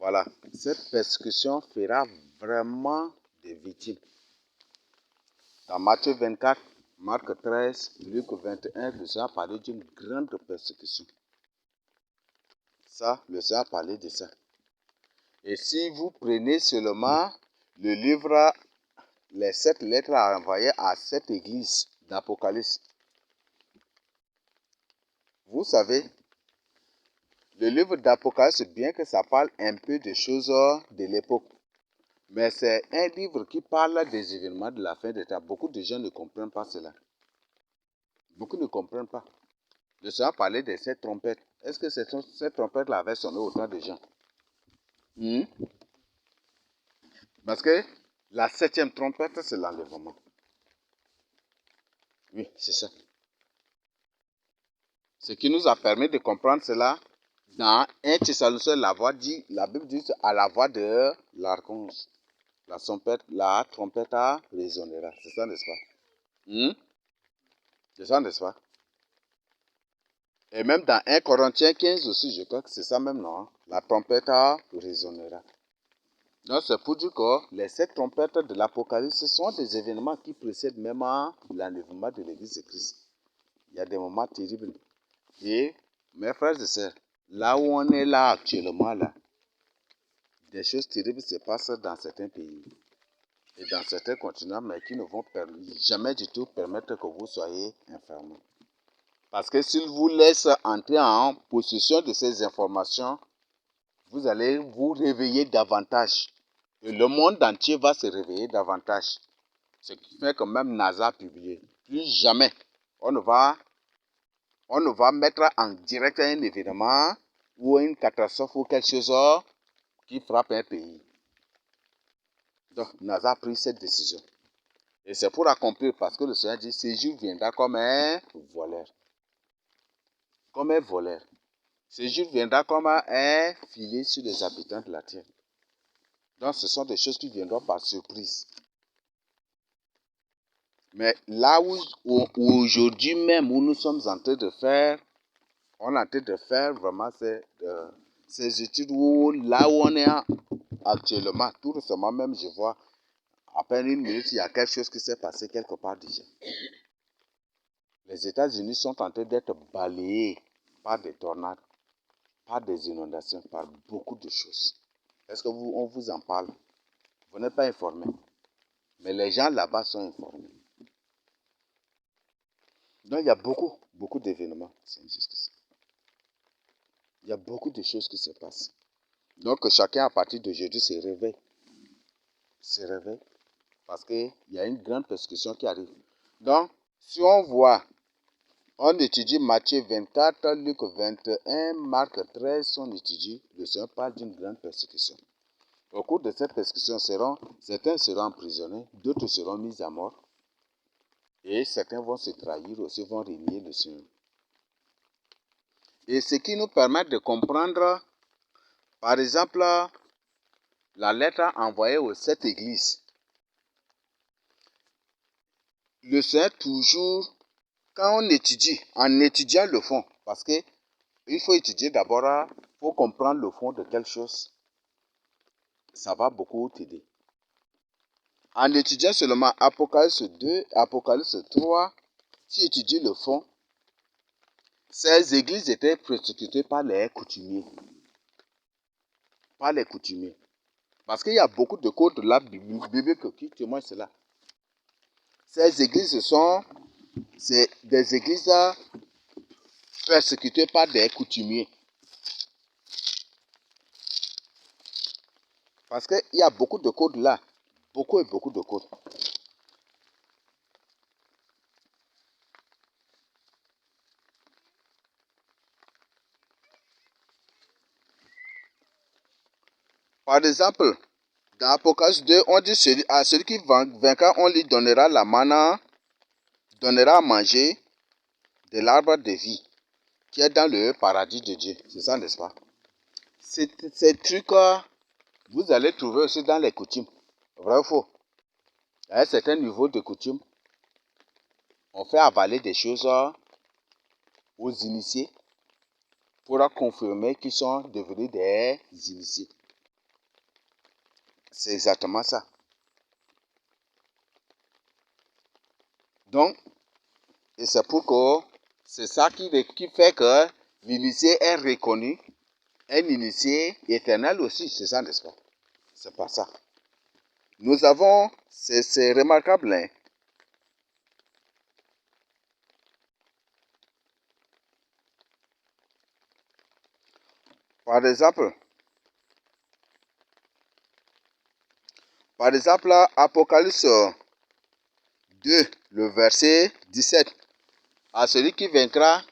Voilà, cette persécution fera vraiment des victimes. Dans Matthieu 24, Marc 13, Luc 21, le Seigneur a parlé d'une grande persécution. Ça, le Seigneur a parlé de ça. Et si vous prenez seulement le livre, les 7 lettres à envoyer à cette église d'Apocalypse, vous savez, le livre d'Apocalypse, bien que ça parle un peu des choses de l'époque, mais c'est un livre qui parle des événements de la fin des temps. Beaucoup de gens ne comprennent pas cela. Beaucoup ne comprennent pas. Le Seigneur parlait de cette trompette. Est-ce que cette trompette-là avait sonné autant de gens? Parce que la 7e trompette, c'est l'enlèvement. Oui, c'est ça. Ce qui nous a permis de comprendre cela, dans 1 Thessaloniciens, la Bible dit à la voix de l'archange, la trompette résonnera. C'est ça, n'est-ce pas? C'est ça, n'est-ce pas? Et même dans 1 Corinthiens 15 aussi, je crois que c'est ça même, non? La trompette résonnera. Donc, c'est pour dire que les 7 trompettes de l'Apocalypse sont des événements qui précèdent même l'enlèvement de l'Église de Christ. Il y a des moments terribles. Et, mes frères et sœurs, là où on est là actuellement, là, des choses terribles se passent dans certains pays et dans certains continents, mais qui ne vont jamais du tout permettre que vous soyez enfermés. Parce que s'ils vous laissent entrer en possession de ces informations, vous allez vous réveiller davantage. Et le monde entier va se réveiller davantage. Ce qui fait que même NASA a publié. Plus jamais on ne va mettre en direct un événement ou une catastrophe ou quelque chose qui frappe un pays. Donc, NASA a pris cette décision. Et c'est pour accomplir, parce que le Seigneur dit, ce jour viendra comme un voleur. Comme un voleur. Ce jour viendra comme un filet sur les habitants de la terre. Donc, ce sont des choses qui viendront par surprise. Mais là où aujourd'hui même, où nous sommes en train de faire, on est en train de faire vraiment ces études où, là où on est actuellement, tout récemment même, je vois, à peine une minute, il y a quelque chose qui s'est passé quelque part déjà. Les États-Unis sont en train d'être balayés par des tornades, par des inondations, par beaucoup de choses. Est-ce qu'on vous en parle? Vous n'êtes pas informé. Mais les gens là-bas sont informés. Donc il y a beaucoup d'événements. C'est juste ça. Il y a beaucoup de choses qui se passent. Donc chacun à partir d'aujourd'hui se réveille. Se réveille. Parce qu'il y a une grande persécution qui arrive. Donc, si on voit, on étudie Matthieu 24, Luc 21, Marc 13, on étudie, le Seigneur parle d'une grande persécution. Au cours de cette persécution, certains seront emprisonnés, d'autres seront mis à mort. Et certains vont se trahir aussi, vont renier le Seigneur. Et ce qui nous permet de comprendre, par exemple, la lettre envoyée aux 7 églises. Le Seigneur toujours, quand on étudie, en étudiant le fond, parce que il faut étudier d'abord, pour comprendre le fond de quelque chose, ça va beaucoup t'aider. En étudiant seulement Apocalypse 2, Apocalypse 3, si tu étudies le fond, ces églises étaient persécutées par les coutumiers. Par les coutumiers. Parce qu'il y a beaucoup de codes de la Bible qui témoignent cela. Ces églises c'est des églises persécutées par des coutumiers. Parce qu'il y a beaucoup de codes là. Beaucoup et beaucoup de codes. Par exemple, dans Apocalypse 2, on dit à celui qui vaincra, on lui donnera la manna, donnera à manger de l'arbre de vie qui est dans le paradis de Dieu. C'est ça, n'est-ce pas? Ces trucs, vous allez trouver aussi dans les coutumes. Vrai ou faux? À un certain niveau de coutume, on fait avaler des choses aux initiés pour confirmer qu'ils sont devenus des initiés. C'est exactement ça. Donc, et c'est pour que c'est ça qui fait que l'initié est reconnu, un initié éternel aussi, c'est ça, n'est-ce pas? C'est pas ça. Nous avons, c'est remarquable, hein? Par exemple, Apocalypse 2, le verset 17. À celui qui vaincra,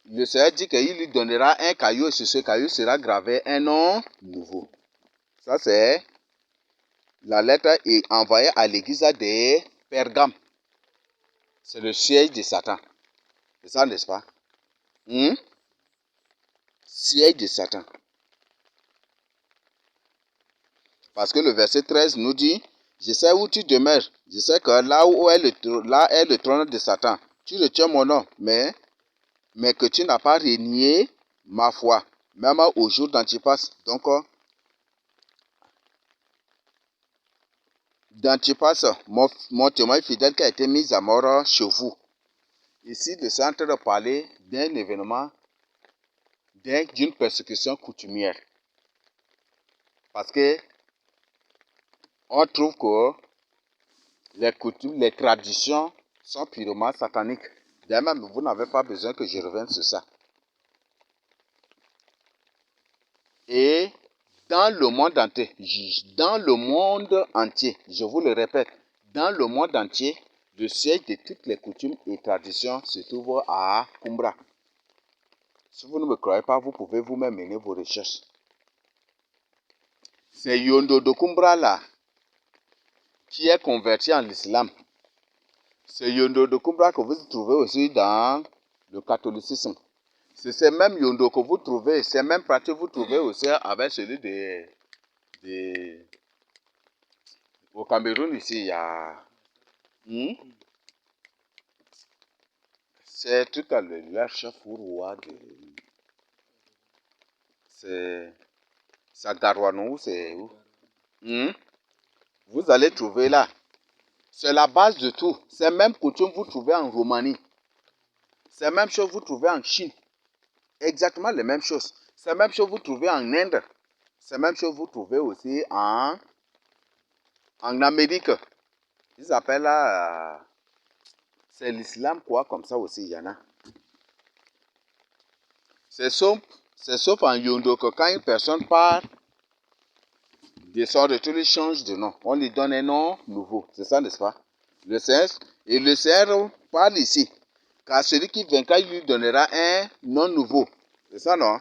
le Seigneur dit qu'il lui donnera un caillou et sur ce caillou sera gravé un nom nouveau. Ça, c'est la lettre est envoyée à l'église de Pergame. C'est le siège de Satan. C'est ça, n'est-ce pas? Siège de Satan. Parce que le verset 13 nous dit, je sais où tu demeures. Je sais que là est le trône de Satan. Tu retiens mon nom, mais que tu n'as pas renié ma foi, même au jour d'Antipas. Donc, d'Antipas, mon témoin fidèle qui a été mis à mort chez vous. Ici, le Seigneur est en train de parler d'un événement, d'une persécution coutumière. Parce que on trouve que les coutumes, les traditions sont purement sataniques. D'ailleurs, même vous n'avez pas besoin que je revienne sur ça. Et dans le monde entier, je vous le répète, dans le monde entier, le siège de toutes les coutumes et traditions se trouve à Kumbra. Si vous ne me croyez pas, vous pouvez vous-même mener vos recherches. C'est Yondo de Kumbra là qui est converti en l'islam. C'est Yondo de Kumbra que vous trouvez aussi dans le catholicisme. C'est ces mêmes Yondo que vous trouvez, ces mêmes pratiques que vous trouvez aussi avec celui au Cameroun ici, il y a... C'est tout à l'heure chef ou roi de... C'est Sagarouanou, c'est où? Vous allez trouver là. C'est la base de tout. Ces mêmes coutumes vous trouvez en Roumanie. Ces mêmes choses vous trouvez en Chine. Exactement les mêmes choses. Ces mêmes choses vous trouvez en Inde. Ces mêmes choses vous trouvez aussi en Amérique. Ils appellent là... c'est l'islam quoi, comme ça aussi, il y en a. C'est sauf en Yondo que quand une personne part de son retour, il change de nom. On lui donne un nom nouveau. C'est ça, n'est-ce pas? Le Seigneur parle ici. Car celui qui vaincra, il lui donnera un nom nouveau. C'est ça, non?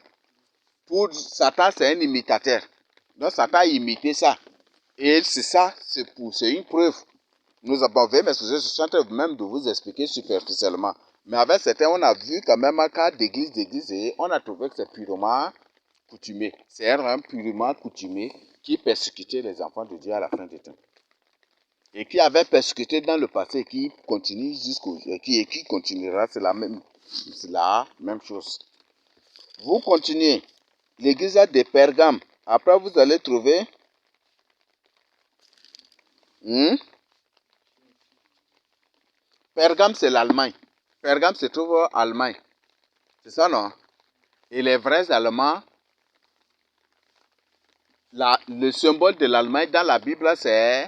Pour Satan, c'est un imitateur. Donc Satan a imité ça. Et c'est ça, c'est une preuve. Nous avons vu, mais je suis en train même de vous expliquer superficiellement. Mais avec certains, on a vu quand même un cas d'église, et on a trouvé que c'est purement coutumier. C'est un roi purement coutumier qui persécutait les enfants de Dieu à la fin des temps. Et qui avait persécuté dans le passé, qui continue qui continuera, c'est la même chose. Vous continuez. L'église de Pergame. Après, vous allez trouver... Pergame, c'est l'Allemagne. Pergame se trouve en Allemagne. C'est ça, non? Et les vrais Allemands, le symbole de l'Allemagne dans la Bible, c'est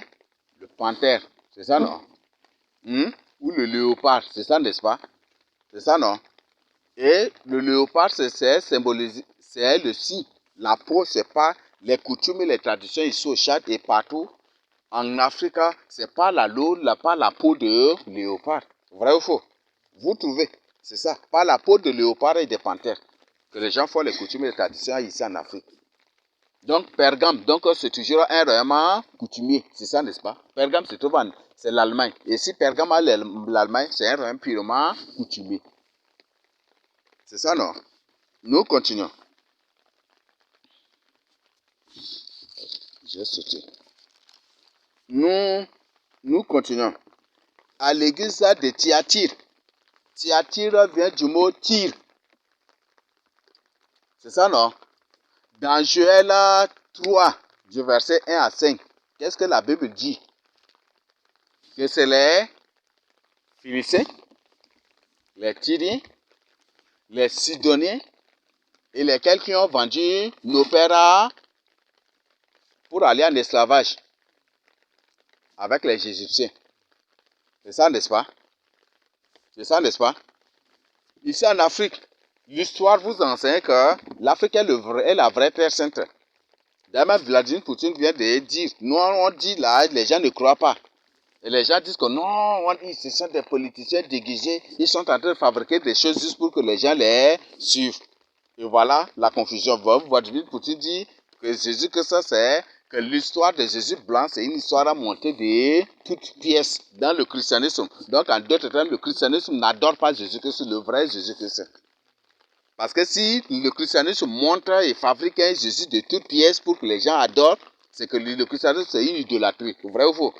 le panthère. C'est ça, non? Ou le léopard. C'est ça, n'est-ce pas? C'est ça, non? Et le léopard, c'est symbolisé, c'est le signe. La peau, c'est pas les coutumes et les traditions ici au Tchad et partout. En Afrique, c'est pas la peau de léopard. Vrai ou faux? Vous trouvez, c'est ça. Pas la peau de léopard et des panthères. Que les gens font les coutumes et les traditions ici en Afrique. Donc, Pergame, c'est toujours un royaume coutumier. C'est ça, n'est-ce pas? Pergame se trouve c'est l'Allemagne. Et si Pergame a l'Allemagne, c'est un royaume purement coutumier. C'est ça, non? Nous continuons. J'ai sauté. Nous continuons. À l'église de Thyatire. Thyatire vient du mot tir. C'est ça, non? Dans Joël 3, du verset 1 à 5, qu'est-ce que la Bible dit? Que c'est les Philistins, les Tyriens, les Sidoniens et lesquels qui ont vendu nos pères pour aller en esclavage avec les Égyptiens. C'est ça, n'est-ce pas? C'est ça, n'est-ce pas? Ici en Afrique, l'histoire vous enseigne que l'Afrique est la vraie terre sainte. D'ailleurs, Vladimir Poutine vient de dire, nous on dit là, les gens ne croient pas. Et les gens disent que non, ce sont des politiciens déguisés, ils sont en train de fabriquer des choses juste pour que les gens les suivent. Et voilà la confusion. Vladimir Poutine dit que Jésus, que ça c'est, que l'histoire de Jésus blanc, c'est une histoire à monter de toutes pièces dans le christianisme. Donc en d'autres termes, le christianisme n'adore pas Jésus-Christ, le vrai Jésus-Christ. Parce que si le christianisme montre et fabrique un Jésus de toutes pièces pour que les gens adorent, c'est que le christianisme c'est une idolâtrie. Vrai ou faux?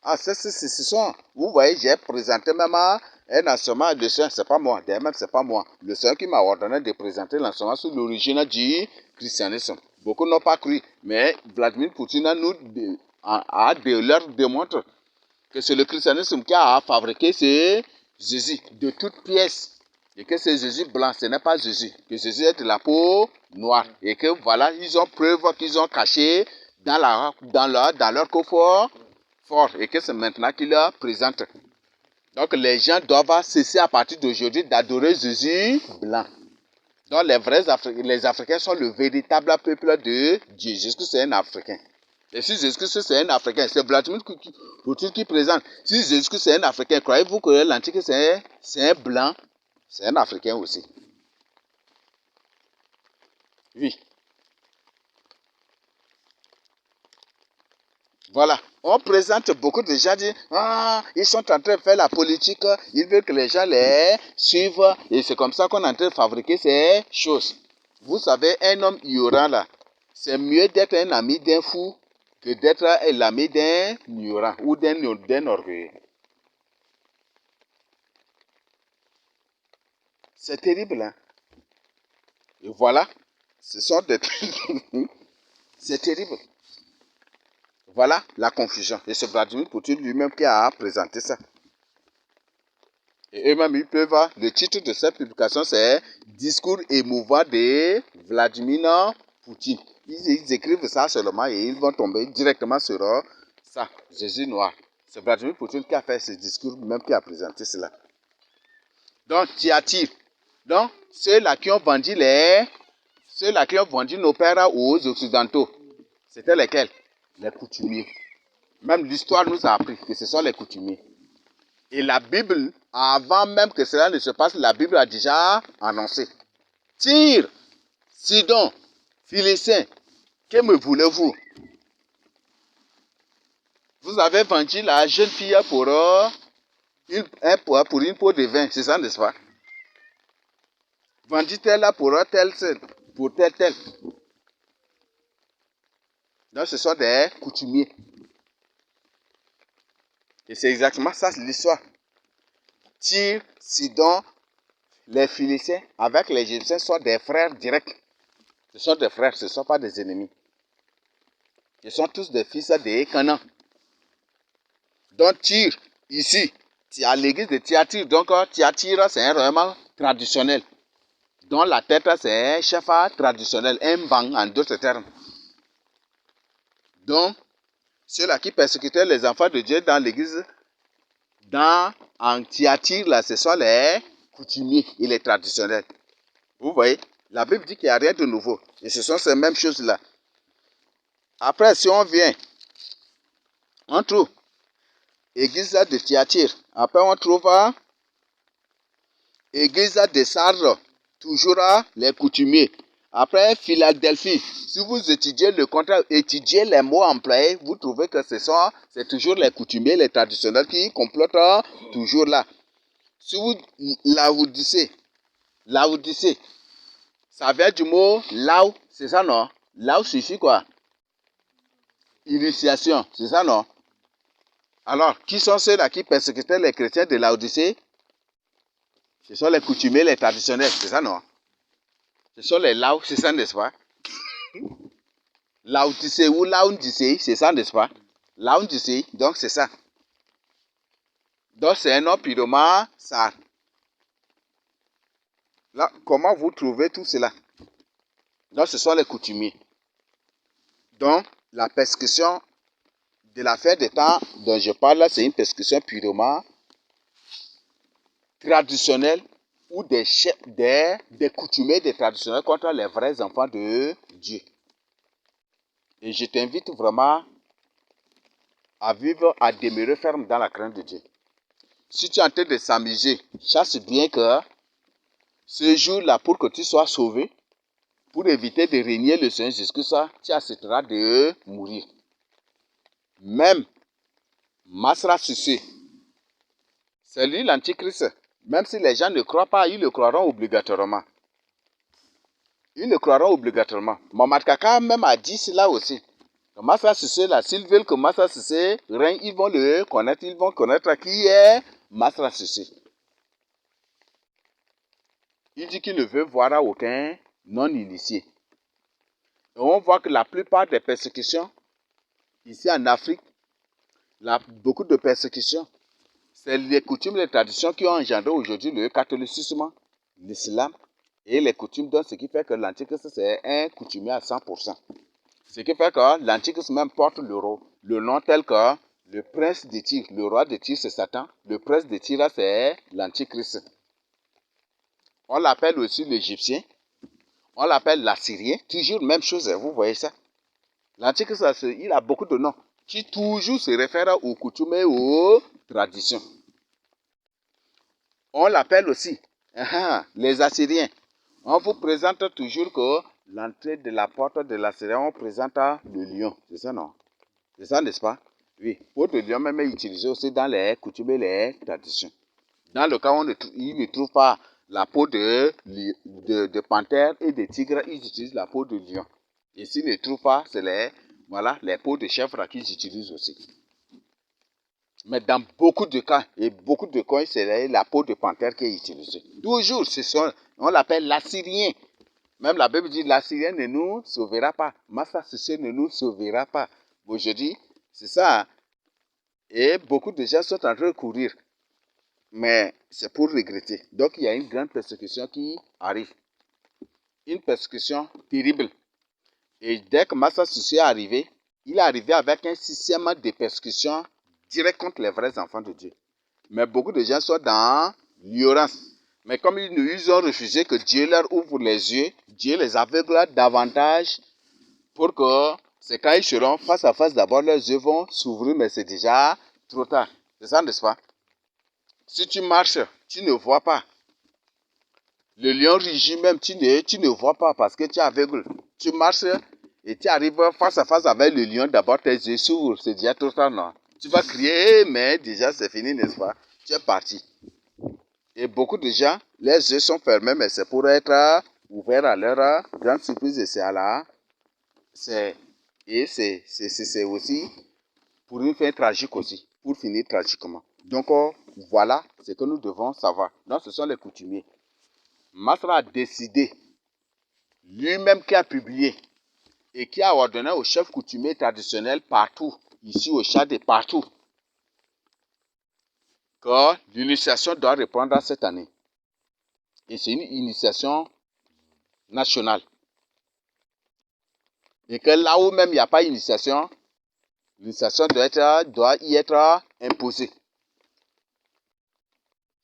Ah, ce sont, vous voyez, j'ai présenté même un enseignement de Seigneur, c'est pas moi, d'ailleurs c'est pas moi. Le Seigneur qui m'a ordonné de présenter l'enseignement sur l'origine du christianisme. Beaucoup n'ont pas cru, mais Vladimir Poutine leur démontre que c'est le christianisme qui a fabriqué ce Jésus de toutes pièces. Et que c'est Jésus blanc, ce n'est pas Jésus. Que Jésus est de la peau noire. Et que voilà, ils ont preuve qu'ils ont caché dans leur coffre fort. Et que c'est maintenant qu'il leur présente. Donc les gens doivent cesser à partir d'aujourd'hui d'adorer Jésus blanc. Donc les Africains sont le véritable peuple de Dieu. Jésus-Christ c'est un Africain. Et si Jésus-Christ c'est un Africain, c'est Vladimir Poutine qui présente. Si Jésus-Christ c'est un Africain, croyez-vous que l'Antichrist c'est un blanc? C'est un Africain aussi. Oui. Voilà. On présente beaucoup de gens, disent, ils sont en train de faire la politique, ils veulent que les gens les suivent, et c'est comme ça qu'on est en train de fabriquer ces choses. Vous savez, un homme ignorant là, c'est mieux d'être un ami d'un fou que d'être l'ami d'un ignorant ou d'un orgueilleux. C'est terrible, hein? Et voilà, ce sont des trucs. C'est terrible. Voilà la confusion. Et c'est Vladimir Poutine lui-même qui a présenté ça. Et eux-mêmes, ils peuvent. Le titre de cette publication, c'est Discours émouvant de Vladimir Poutine. Ils écrivent ça seulement et ils vont tomber directement sur ça, Jésus noir. C'est Vladimir Poutine qui a fait ce discours, même qui a présenté cela. Donc, tu attires. Donc, ceux-là qui ont vendu nos pères aux Occidentaux, c'était lesquels? Les coutumiers. Même l'histoire nous a appris que ce sont les coutumiers. Et la Bible, avant même que cela ne se passe, la Bible a déjà annoncé. Tyr, Sidon, Philistins, que me voulez-vous? Vous avez vendu la jeune fille pour une peau de vin, c'est ça, n'est-ce pas? Vendit-elle pour tel. Donc ce sont des coutumiers. Et c'est exactement ça l'histoire. Tyr, Sidon, les Philistins avec les Égyptiens sont des frères directs. Ce sont des frères, ce ne sont pas des ennemis. Ils sont tous des fils de Canaan. Donc Tyr, ici, à l'église de Thyatire, donc Thyatire c'est un royaume traditionnel. Dont la tête c'est un chef traditionnel, un bang en d'autres termes. Donc, ceux-là qui persécutaient les enfants de Dieu dans l'église, en Thyatire, là, ce sont les coutumiers et les traditionnels. Vous voyez, la Bible dit qu'il n'y a rien de nouveau. Et ce sont ces mêmes choses-là. Après, si on vient, on trouve l'église de Thyatire. Après, on trouve l'église de Sardes, toujours les coutumiers. Après, Philadelphie, si vous étudiez le contrat, étudiez les mots employés, vous trouvez que c'est toujours les coutumiers, les traditionnels qui complotent toujours là. Si vous, Laodicée, ça vient du mot lao, c'est ça non? Lao suffit quoi? Initiation, c'est ça non? Alors, qui sont ceux-là qui persécutaient les chrétiens de Laodicée? Ce sont les coutumiers, les traditionnels, c'est ça non? Ce sont les lao, c'est ça n'est-ce pas? Laodicée ou Laodicée, c'est ça, n'est-ce pas? Laodicée, donc c'est ça. Donc c'est un nom purement sale. Là, comment vous trouvez tout cela? Donc ce sont les coutumiers. Donc la persécution de la fin des temps dont je parle là, c'est une persécution purement traditionnelle ou des coutumiers, des traditionnels contre les vrais enfants de Dieu. Et je t'invite vraiment à vivre, à demeurer ferme dans la crainte de Dieu. Si tu es en train de s'amuser, chasse bien que ce jour-là, pour que tu sois sauvé, pour éviter de régner le Seigneur Jésus-Christ, tu accepteras de mourir. Même Masra Sussé, c'est lui l'antichrist. Même si les gens ne croient pas, ils le croiront obligatoirement. Ils le croiront obligatoirement. Mohamed Kaka même a dit cela aussi. Masra Sussé, là, s'ils veulent que Masra Sussé règne, ils vont le connaître, ils vont connaître qui est Masra Sussé. Il dit qu'il ne veut voir aucun non-initié. Et on voit que la plupart des persécutions, ici en Afrique, beaucoup de persécutions, c'est les coutumes et les traditions qui ont engendré aujourd'hui le catholicisme, l'islam et les coutumes. Donc, ce qui fait que l'antichrist, c'est un coutumier à 100%. Ce qui fait que l'antichrist même porte le nom tel que le prince de Tyr. Le roi de Tyr, c'est Satan. Le prince de Tyr, c'est l'antichrist. On l'appelle aussi l'Égyptien. On l'appelle l'Assyrien. Toujours même chose, vous voyez ça. L'antichrist, il a beaucoup de noms qui toujours se réfèrent aux coutumes et aux traditions. On l'appelle aussi les Assyriens. On vous présente toujours que l'entrée de la porte de l'Assyrien, on présente le lion. C'est ça, non? C'est ça, n'est-ce pas? Oui. Peau de lion même est utilisée aussi dans les coutumes et les traditions. Dans le cas où il ne trouve pas la peau de panthère et de tigre, ils utilisent la peau de lion. Et s'ils ne trouvent pas, c'est les peaux de chèvre qu'ils utilisent aussi. Mais dans beaucoup de cas, et beaucoup de cas, c'est la peau de panthère qui est utilisée. Toujours, on l'appelle l'Assyrien. Même la Bible dit l'Assyrien ne nous sauvera pas. Massa Sussé ne nous sauvera pas. Aujourd'hui, c'est ça. Et beaucoup de gens sont en train de courir. Mais c'est pour regretter. Donc il y a une grande persécution qui arrive. Une persécution terrible. Et dès que Massa Sussé est arrivé, il est arrivé avec un système de persécution direct contre les vrais enfants de Dieu. Mais beaucoup de gens sont dans l'ignorance. Mais comme ils ont refusé que Dieu leur ouvre les yeux, Dieu les aveugle davantage pour que c'est quand ils seront face à face, d'abord leurs yeux vont s'ouvrir, mais c'est déjà trop tard. C'est ça, n'est-ce pas? Si tu marches, tu ne vois pas. Le lion rugit même, tu ne vois pas parce que tu es aveugle. Tu marches et tu arrives face à face avec le lion, d'abord tes yeux s'ouvrent, c'est déjà trop tard, non? Tu vas crier, mais déjà c'est fini, n'est-ce pas? Tu es parti. Et beaucoup de gens, les yeux sont fermés, mais c'est pour être ouverts à leur grande surprise. Et c'est aussi pour une fin tragique aussi, pour finir tragiquement. Donc voilà ce que nous devons savoir. Donc ce sont les coutumiers. Masra a décidé, lui-même qui a publié et qui a ordonné aux chefs coutumiers traditionnels partout, ici au Tchad et partout, que l'initiation doit reprendre cette année. Et c'est une initiation nationale. Et que là où même il n'y a pas d'initiation, l'initiation doit y être imposée.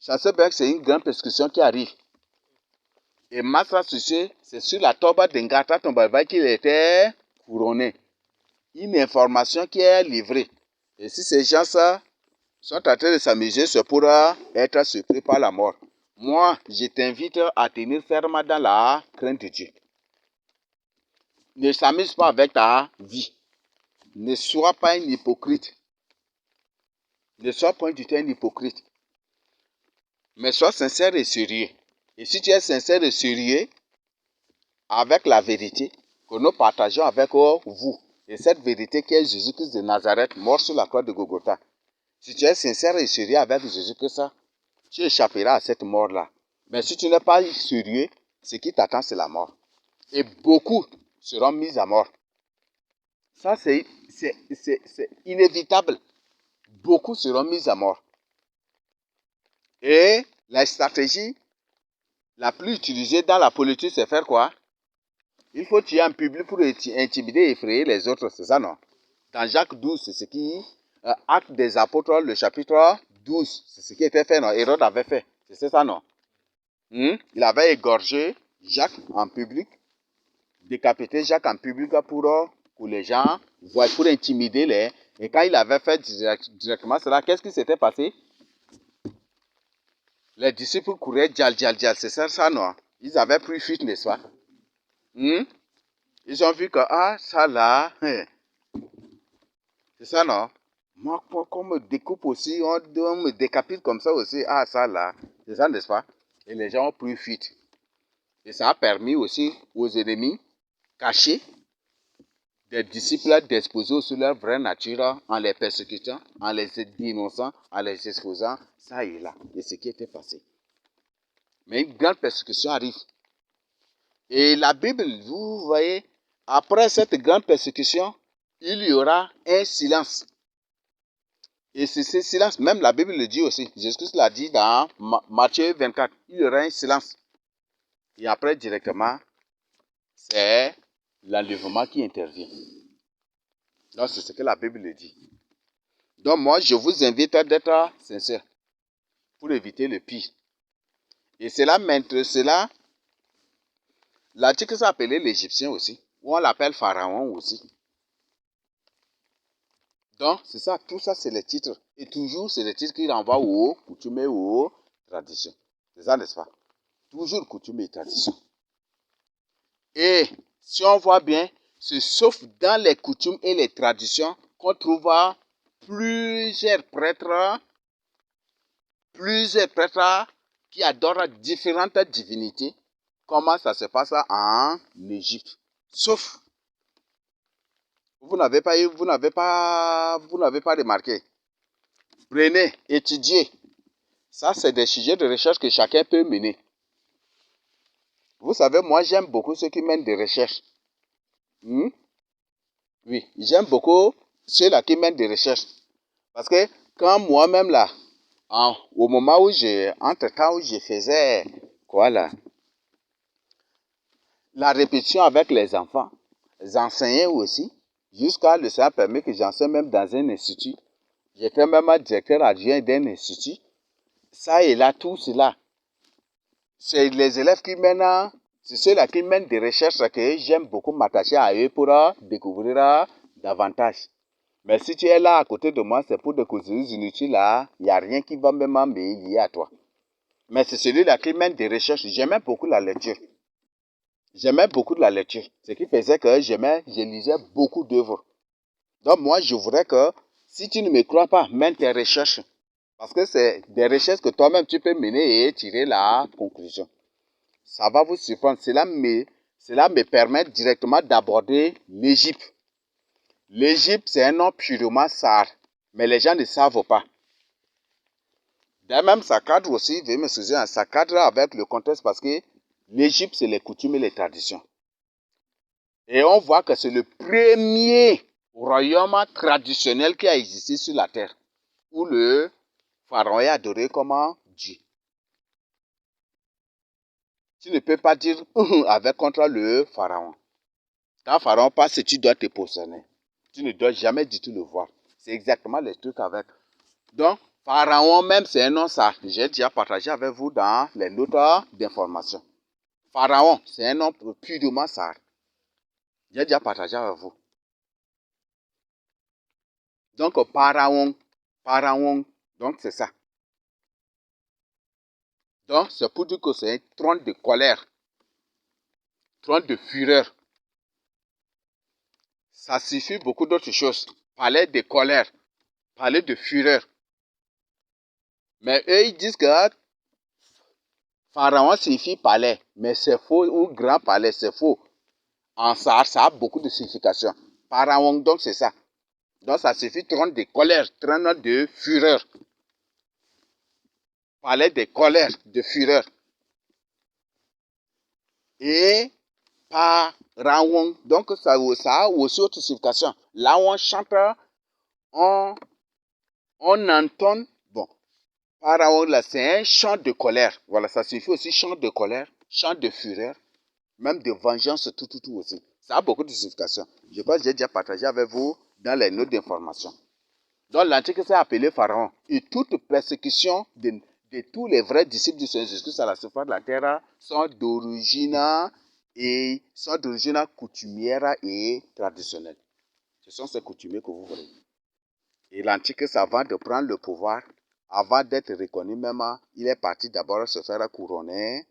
Chanceberg, c'est une grande persécution qui arrive. Et Masra Sussé, c'est sur la tombe d'Engata Tombava qu'il était couronné. Une information qui est livrée. Et si ces gens-là sont en train de s'amuser, c'est pour être surpris par la mort. Moi, je t'invite à tenir ferme dans la crainte de Dieu. Ne s'amuse pas avec ta vie. Ne sois pas un hypocrite. Ne sois pas du tout un hypocrite. Mais sois sincère et sérieux. Et si tu es sincère et sérieux avec la vérité que nous partageons avec vous, et cette vérité qui est Jésus-Christ de Nazareth, mort sur la croix de Golgotha, si tu es sincère et sérieux avec Jésus-Christ, tu échapperas à cette mort-là. Mais si tu n'es pas sérieux, ce qui t'attend, c'est la mort. Et beaucoup seront mis à mort. Ça, c'est inévitable. Beaucoup seront mis à mort. Et la stratégie la plus utilisée dans la politique, c'est faire quoi? Il faut tuer un public pour intimider et effrayer les autres, c'est ça, non? Dans Jacques 12, c'est ce qui, Acte des Apôtres, le chapitre 12, c'est ce qui était fait, non? Hérode avait fait, c'est ça, non? Il avait égorgé Jacques en public, décapité Jacques en public pour que les gens voient, pour intimider les... Et quand il avait fait directement cela, qu'est-ce qui s'était passé? Les disciples couraient, c'est ça, non? Ils avaient pris fuite, n'est-ce pas? Ils ont vu que, ça là, c'est ça, non? Moi, qu'on me découpe aussi, on me décapite comme ça aussi, ça là, c'est ça, n'est-ce pas? Et les gens ont pris fuite. Et ça a permis aussi aux ennemis cachés des disciples d'exposer sur leur vraie nature en les persécutant, en les dénonçant, en les exposant, ça et là, et ce qui était passé. Mais une grande persécution arrive. Et la Bible, vous voyez, après cette grande persécution, il y aura un silence. Et c'est ce silence, même la Bible le dit aussi. Jésus l'a dit dans Matthieu 24. Il y aura un silence. Et après, directement, c'est l'enlèvement qui intervient. Donc, c'est ce que la Bible le dit. Donc, moi, je vous invite d'être sincère pour éviter le pire. Et cela, l'article s'est appelé l'Égyptien aussi, ou on l'appelle Pharaon aussi. Donc, c'est ça, tout ça, c'est les titres. Et toujours, c'est les titres qui renvoient aux coutumes et aux traditions. C'est ça, n'est-ce pas? Toujours coutumes et traditions. Et si on voit bien, c'est sauf dans les coutumes et les traditions qu'on trouve plusieurs prêtres qui adorent différentes divinités. Comment ça se passe en Égypte? Sauf, vous n'avez pas remarqué. Prenez, étudiez. Ça, c'est des sujets de recherche que chacun peut mener. Vous savez, moi, j'aime beaucoup ceux qui mènent des recherches. Oui, j'aime beaucoup ceux-là qui mènent des recherches. Parce que quand moi-même, là, au moment où entre-temps où je faisais, quoi là, la répétition avec les enfants, j'enseignais aussi, jusqu'à le ça a permis que j'enseigne même dans un institut. J'étais même directeur adjoint d'un institut. Ça et là, tout cela, c'est les élèves qui mènent, c'est ceux-là qui mènent des recherches que j'aime beaucoup m'attacher à eux pour découvrir davantage. Mais si tu es là à côté de moi, c'est pour des causes inutiles là, il n'y a rien qui va même me lier à toi. Mais c'est celui-là qui mène des recherches. J'aimais beaucoup la lecture. J'aimais beaucoup la lecture. Ce qui faisait que je lisais beaucoup d'œuvres. Donc moi, je voudrais que, si tu ne me crois pas, mène tes recherches. Parce que c'est des recherches que toi-même tu peux mener et tirer la conclusion. Ça va vous surprendre. Cela me permet directement d'aborder l'Égypte. L'Égypte, c'est un nom purement sar, mais les gens ne savent pas. D'ailleurs, même ça cadre aussi, veuillez m'excuser, ça cadre avec le contexte parce que l'Égypte, c'est les coutumes et les traditions. Et on voit que c'est le premier royaume traditionnel qui a existé sur la terre, où le pharaon est adoré comme Dieu. Tu ne peux pas dire avec contre le pharaon. Quand pharaon passe, tu dois te positionner. Tu ne dois jamais du tout le voir. C'est exactement les trucs avec. Donc, pharaon même, c'est un nom ça. J'ai déjà partagé avec vous dans les notes d'information. Pharaon, c'est un nom purement ça. J'ai déjà partagé avec vous. Donc, pharaon, donc c'est ça. Donc, c'est pour dire que c'est un trône de colère, trône de fureur. Ça suffit beaucoup d'autres choses. Parler de colère, parler de fureur. Mais eux, ils disent que pharaon signifie palais, mais c'est faux, ou grand palais, c'est faux. En ça a beaucoup de signification. Pharaon, donc c'est ça. Donc ça suffit trône de colère, trône de fureur. Palais de colère, de fureur. Et Rawong. Donc, ça a aussi autre signification. Là où on chante, on entonne. Bon, par Rawong, là, c'est un chant de colère. Voilà, ça signifie aussi chant de colère, chant de fureur, même de vengeance, tout aussi. Ça a beaucoup de signification. Je pense que j'ai déjà partagé avec vous dans les notes d'information. Donc, l'Antichrist s'est appelé Pharaon. Et toute persécution de tous les vrais disciples du Seigneur Jésus-Christ à la surface de la terre sont d'origine coutumière et traditionnelle. Ce sont ces coutumiers que vous voyez. Et l'Antichrist, avant de prendre le pouvoir, avant d'être reconnu même, il est parti d'abord se faire couronner.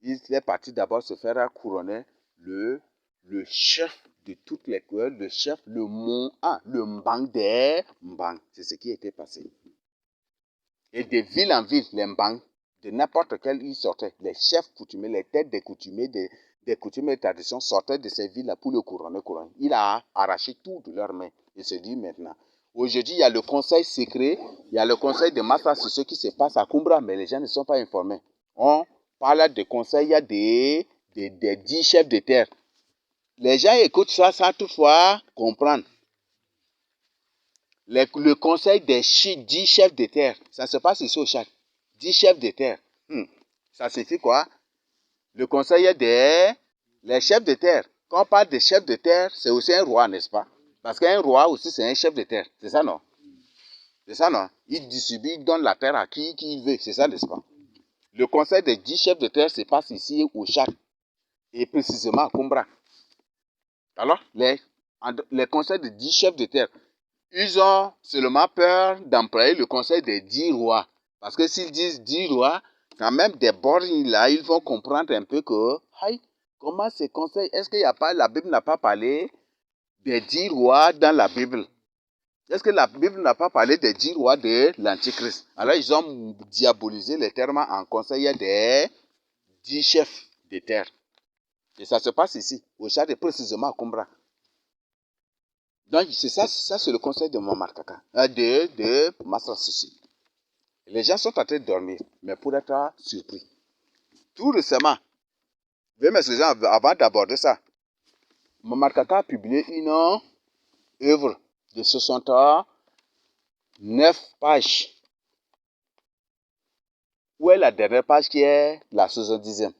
Il est parti d'abord se faire couronner le chef de toutes les couleurs, le chef, le mbang des mbang. C'est ce qui était passé. Et de ville en ville, les mbang, de n'importe quel il sortait. Les chefs coutumiers, les têtes des coutumiers, des coutumiers de tradition sortaient de ces villes-là pour le couronner. Il a arraché tout de leurs mains. Il se dit maintenant. Aujourd'hui, il y a le conseil secret, il y a le conseil de Massa sur ce qui se passe à Kumbra, mais les gens ne sont pas informés. On parle de conseil, il y a des 10 chefs de terre. Les gens écoutent ça sans toutefois comprendre. Le conseil des 10 chefs de terre, ça se passe ici au Tchad. 10 chefs de terre. Ça signifie quoi? Le conseil les chefs de terre. Quand on parle de chefs de terre, c'est aussi un roi, n'est-ce pas? Parce qu'un roi aussi, c'est un chef de terre. C'est ça, non? C'est ça, non? Il distribue, il donne la terre à qui il veut. C'est ça, n'est-ce pas? Le conseil des 10 chefs de terre se passe ici au Tchad. Et précisément à Kumbra. Alors, les conseils des 10 chefs de terre, ils ont seulement peur d'employer le conseil des 10 rois. Parce que s'ils disent 10 rois, quand même des bornes là, ils vont comprendre un peu que, comment ces conseils, est-ce qu'il n'y a pas, la Bible n'a pas parlé des 10 rois dans la Bible? Est-ce que la Bible n'a pas parlé des 10 rois de l'Antichrist? Alors ils ont diabolisé les termes en conseil des 10 chefs de terre. Et ça se passe ici, au Tchad et précisément à Kumbra. Donc, c'est ça c'est le conseil de Muammar Kaka, de Massa Sissi. Les gens sont en train de dormir, mais pour être surpris. Tout récemment, veuillez m'excuser avant d'aborder ça, Muammar Kaka a publié une œuvre de 69 pages. Où est la dernière page qui est la 70e?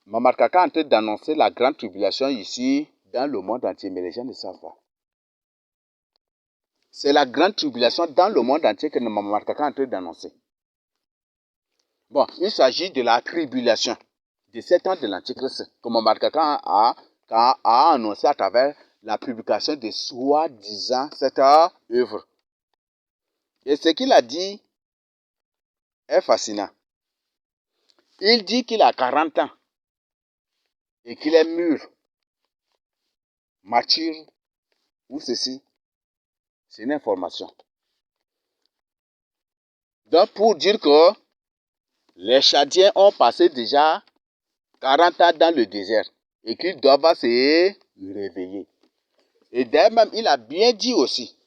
Muammar Kaka est en train d'annoncer la grande tribulation ici dans le monde entier, mais les gens ne savent pas. C'est la grande tribulation dans le monde entier que Muammar Kaka est en train d'annoncer. Bon, il s'agit de la tribulation de 7 ans de l'Antichrist que Muammar Kaka a annoncé à travers la publication de soi-disant cette œuvre. Et ce qu'il a dit est fascinant. Il dit qu'il a 40 ans et qu'il est mûr, mature ou ceci. C'est une information. Donc, pour dire que les Tchadiens ont passé déjà 40 ans dans le désert et qu'ils doivent se réveiller. Et d'ailleurs même, il a bien dit aussi.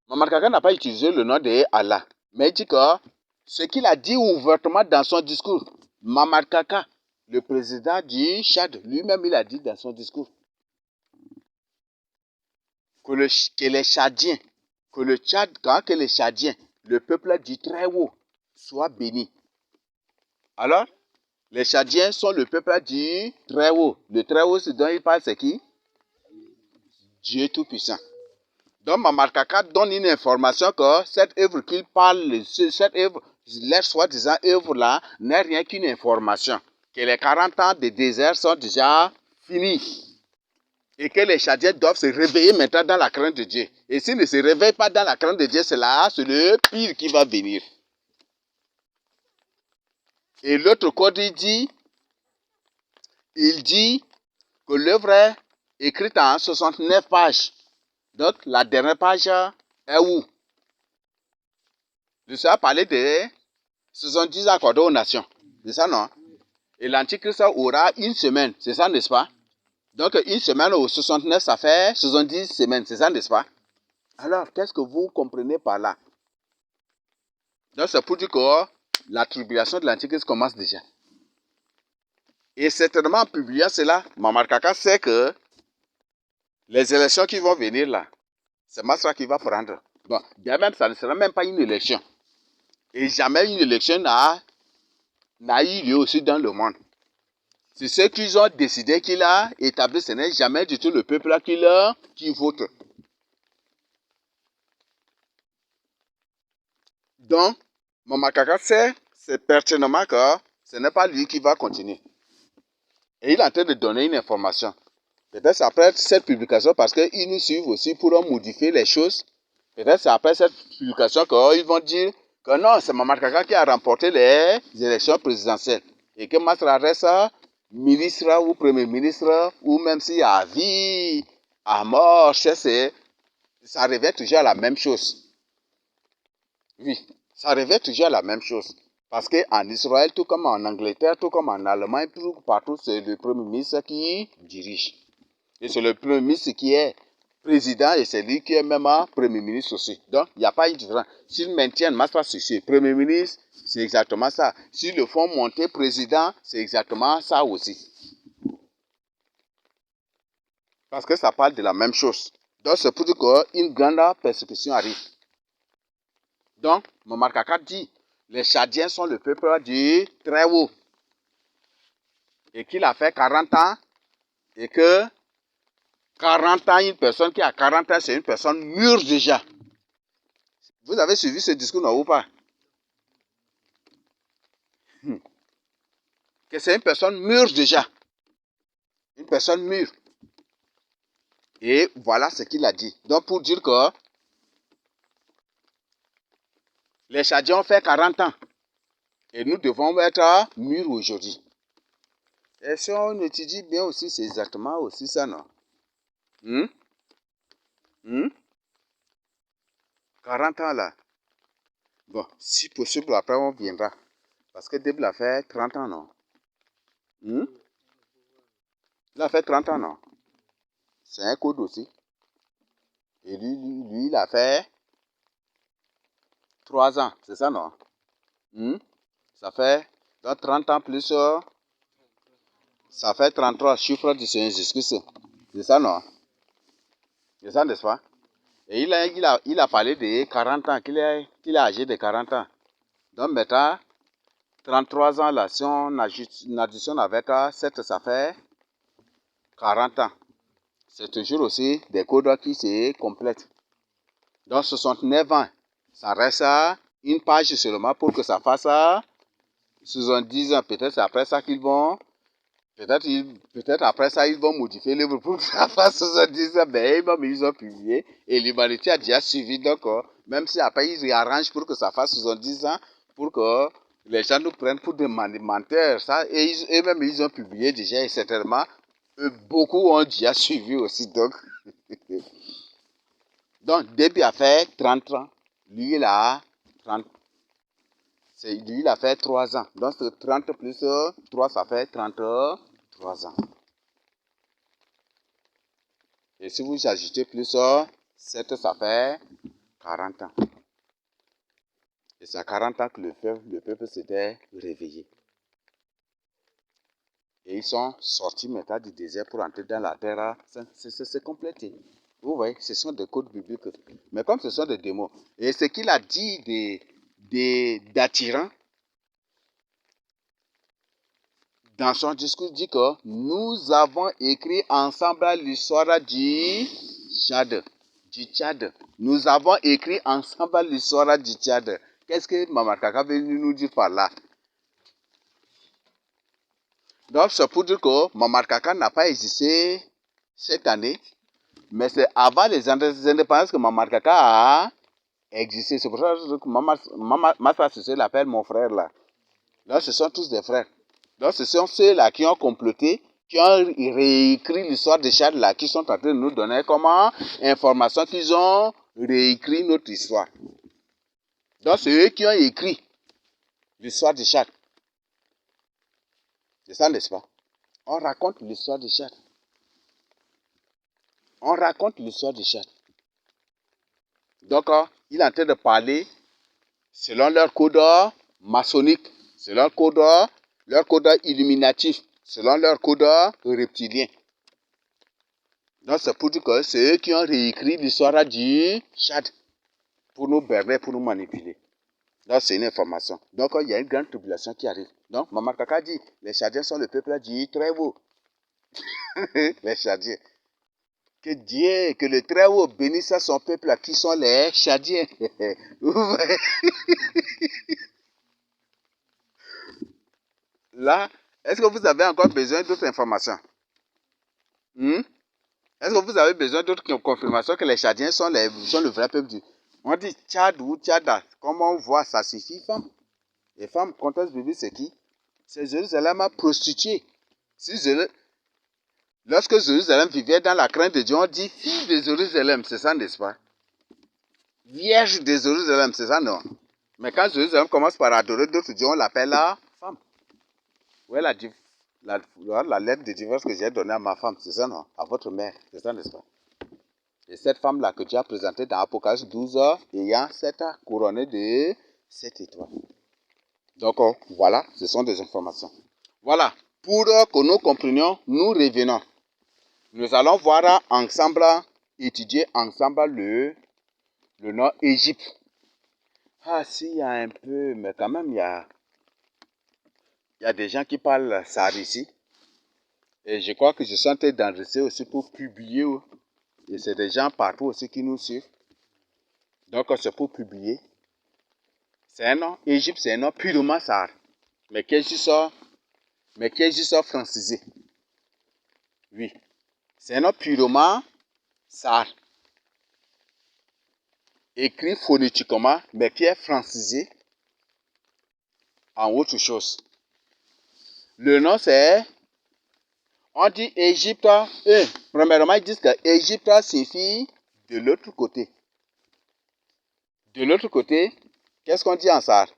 Muammar Kaka n'a pas utilisé le nom de Allah, mais il dit que ce qu'il a dit ouvertement dans son discours, Muammar Kaka, le président du Tchad, lui-même, il a dit dans son discours que les Tchadiens, que le Tchad, que les Tchadiens, le peuple du Très-Haut, soit béni. Alors, les Tchadiens sont le peuple du Très-Haut. Le Très-Haut, ce dont il parle, c'est qui? Dieu Tout-Puissant. Donc, Muammar Kaka donne une information que cette œuvre qu'il parle, cette œuvre, leur soi-disant œuvre-là, n'est rien qu'une information. Que les 40 ans de désert sont déjà finis. Et que les Tchadiens doivent se réveiller maintenant dans la crainte de Dieu. Et s'ils ne se réveillent pas dans la crainte de Dieu, c'est le pire qui va venir. Et l'autre code, il dit que l'œuvre est écrite en 69 pages. Donc, la dernière page est où? Je sais parler de 70 accordés aux nations. C'est ça, non? Et l'Antichrist aura une semaine. C'est ça, n'est-ce pas? Donc, une semaine au 69, ça fait 70 semaines. C'est ça, n'est-ce pas? Alors, qu'est-ce que vous comprenez par là? Donc, c'est pour dire que la tribulation de l'Antichrist commence déjà. Et certainement en publiant cela, Muammar Kaka sait que les élections qui vont venir là, c'est Masra qui va prendre. Bon, bien même, ça ne sera même pas une élection. Et jamais une élection n'a eu lieu aussi dans le monde. C'est ce qu'ils ont décidé qu'il a établi. Ce n'est jamais du tout le peuple là qui vote. Donc, Muammar Kaka sait, c'est pertinemment que ce n'est pas lui qui va continuer. Et il est en train de donner une information. Peut-être c'est après cette publication, parce qu'ils nous suivent aussi pour modifier les choses. Peut-être c'est après cette publication qu'ils vont dire que non, c'est Muammar Kaka qui a remporté les élections présidentielles. Et que Masra reste ministre ou premier ministre, ou même s'il y a vie, à mort, ça revient toujours à la même chose. Oui, ça revient toujours à la même chose. Parce qu'en Israël, tout comme en Angleterre, tout comme en Allemagne, tout partout, c'est le premier ministre qui dirige. Et c'est le premier ministre qui est président et c'est lui qui est même premier ministre aussi. Donc, il n'y a pas eu de différence. S'ils maintiennent Masra Sissi, premier ministre, c'est exactement ça. S'ils le font monter président, c'est exactement ça aussi. Parce que ça parle de la même chose. Donc, c'est pour dire qu'une grande persécution arrive. Donc, Muammar Kaka dit, les Tchadiens sont le peuple du Très-Haut. Et qu'il a fait 40 ans, et que 40 ans, une personne qui a 40 ans, c'est une personne mûre déjà. Vous avez suivi ce discours, non, ou pas? Que c'est une personne mûre déjà. Une personne mûre. Et voilà ce qu'il a dit. Donc, pour dire que les Tchadiens ont fait 40 ans. Et nous devons être mûrs aujourd'hui. Et si on étudie bien aussi, c'est exactement aussi ça, non? 40 ans là. Bon, si possible, après on viendra. Parce que Deb l'a fait 30 ans, non? Il a fait 30 ans, non? C'est un code aussi. Et lui, il a fait 3 ans, c'est ça, non? Ça fait donc 30 ans plus, ça fait 33 chiffres du Seigneur Jésus-Christ. C'est ça, non? C'est ça, n'est-ce pas? Et il a parlé de 40 ans, qu'il est âgé de 40 ans. Donc maintenant, 33 ans là, si on additionne avec 7, ça fait 40 ans. C'est toujours aussi des codes qui se complètent. Donc 69 ans, ça reste une page seulement pour que ça fasse 70 ans. Peut-être c'est après ça qu'ils vont, peut-être après ça ils vont modifier le livre pour que ça fasse 70 ans. Mais ils ont publié et l'humanité a déjà suivi. Donc même si après ils réarrangent pour que ça fasse 70 ans, pour que les gens nous prennent pour des menteurs, ça, et même ils ont publié déjà et certainement beaucoup ont déjà suivi aussi. Donc Déby a fait 30 ans. Lui, il a 30. Lui, il a fait 3 ans. Donc 30 plus 3, ça fait 33 ans. Et si vous ajoutez plus 7, ça fait 40 ans. Et c'est à 40 ans que le peuple s'était réveillé. Et ils sont sortis maintenant du désert pour entrer dans la terre. C'est complété. Vous voyez, ce sont des codes bibliques. Mais comme ce sont des démons. Et ce qu'il a dit d'attirant, dans son discours, dit que nous avons écrit ensemble l'histoire du Tchad. Nous avons écrit ensemble l'histoire du Tchad. Qu'est-ce que Muammar Kaka veut nous dire par là? Donc, c'est pour dire que Muammar Kaka n'a pas existé cette année, mais c'est avant les indépendances que Muammar Kaka a existé. C'est pour ça que Masra Sissi l'appelle mon frère là. Donc, ce sont tous des frères. Donc, ce sont ceux-là qui ont comploté, qui ont réécrit l'histoire de Tchad là, qui sont en train de nous donner comment information qu'ils ont réécrit notre histoire. Donc, c'est eux qui ont écrit l'histoire de Tchad. C'est ça, n'est-ce pas? On raconte l'histoire de Tchad. On raconte l'histoire de Tchad. Donc, il est en train de parler selon leur code maçonnique, c'est leur code illuminatif, selon leur code reptilien. Donc c'est pour dire que c'est eux qui ont réécrit l'histoire du Tchad pour nous berner, pour nous manipuler. Donc c'est une information. Donc il y a une grande tribulation qui arrive. Donc Maman Kaka dit, les Tchadiens sont le peuple du Très-Haut. Les Tchadiens. Que le Très-Haut bénisse son peuple qui sont les Tchadiens. Là, est-ce que vous avez encore besoin d'autres informations? Est-ce que vous avez besoin d'autres confirmations que les Tchadiens sont le vrai peuple du... On dit Tchad ou Tchada. Comment on voit, ça suffit, femme. Les femmes, contexte biblique, c'est qui? C'est Jérusalem prostituée. Lorsque Jérusalem vivait dans la crainte de Dieu, on dit fille de Jérusalem, c'est ça, n'est-ce pas? Vierge de Jérusalem, c'est ça, non? Mais quand Jérusalem commence par adorer d'autres dieux, on l'appelle la femme. Où est la lettre de divorce que j'ai donnée à ma femme, c'est ça, non? À votre mère, c'est ça, n'est-ce pas? Et cette femme-là que Dieu a présentée dans Apocalypse 12, ayant cette couronnée de 7 étoiles. Donc, voilà, ce sont des informations. Voilà, pour que nous comprenions, nous revenons. Nous allons voir ensemble, étudier ensemble le nom Égypte. Ah, si, il y a un peu, mais quand même, il y a des gens qui parlent ça ici. Et je crois que je suis en train d'enregistrer aussi pour publier. Et c'est des gens partout aussi qui nous suivent. Donc, c'est pour publier. C'est un nom, Égypte, c'est un nom purement sahar. Mais qui est juste francisé. Oui. C'est un nom purement sahar. Écrit phonétiquement, mais qui est francisé en autre chose. Le nom, c'est... On dit Égypte. Premièrement, ils disent que Égypte signifie de l'autre côté. De l'autre côté, qu'est-ce qu'on dit en sahar?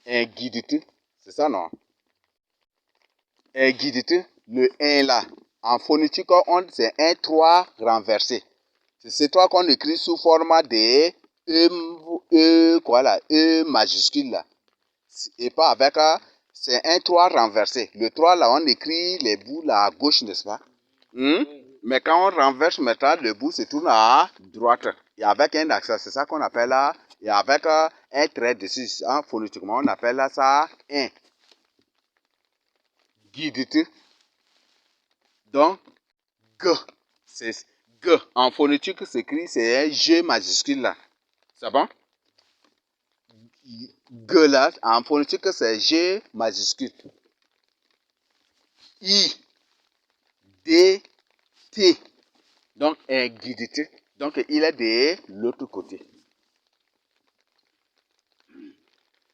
Un guidite. C'est ça, non? Un guidite. Le 1 là. En phonétique, c'est un 3 renversé. C'est ce 3 qu'on écrit sous forme de E majuscule là. Et pas avec... C'est un 3 renversé. Le 3 là, on écrit les bouts là à gauche, n'est-ce pas? Mais quand on renverse maintenant, le bout se tourne à droite. Et avec un accent, c'est ça qu'on appelle là. Et avec un trait dessus, phonétiquement, on appelle ça un. Guidite. Donc, G. C'est G. En phonétique, c'est un G majuscule là. C'est bon? G là, en phonétique, c'est G majuscule. I. D. T. Donc, un guidite. Donc, il est de l'autre côté.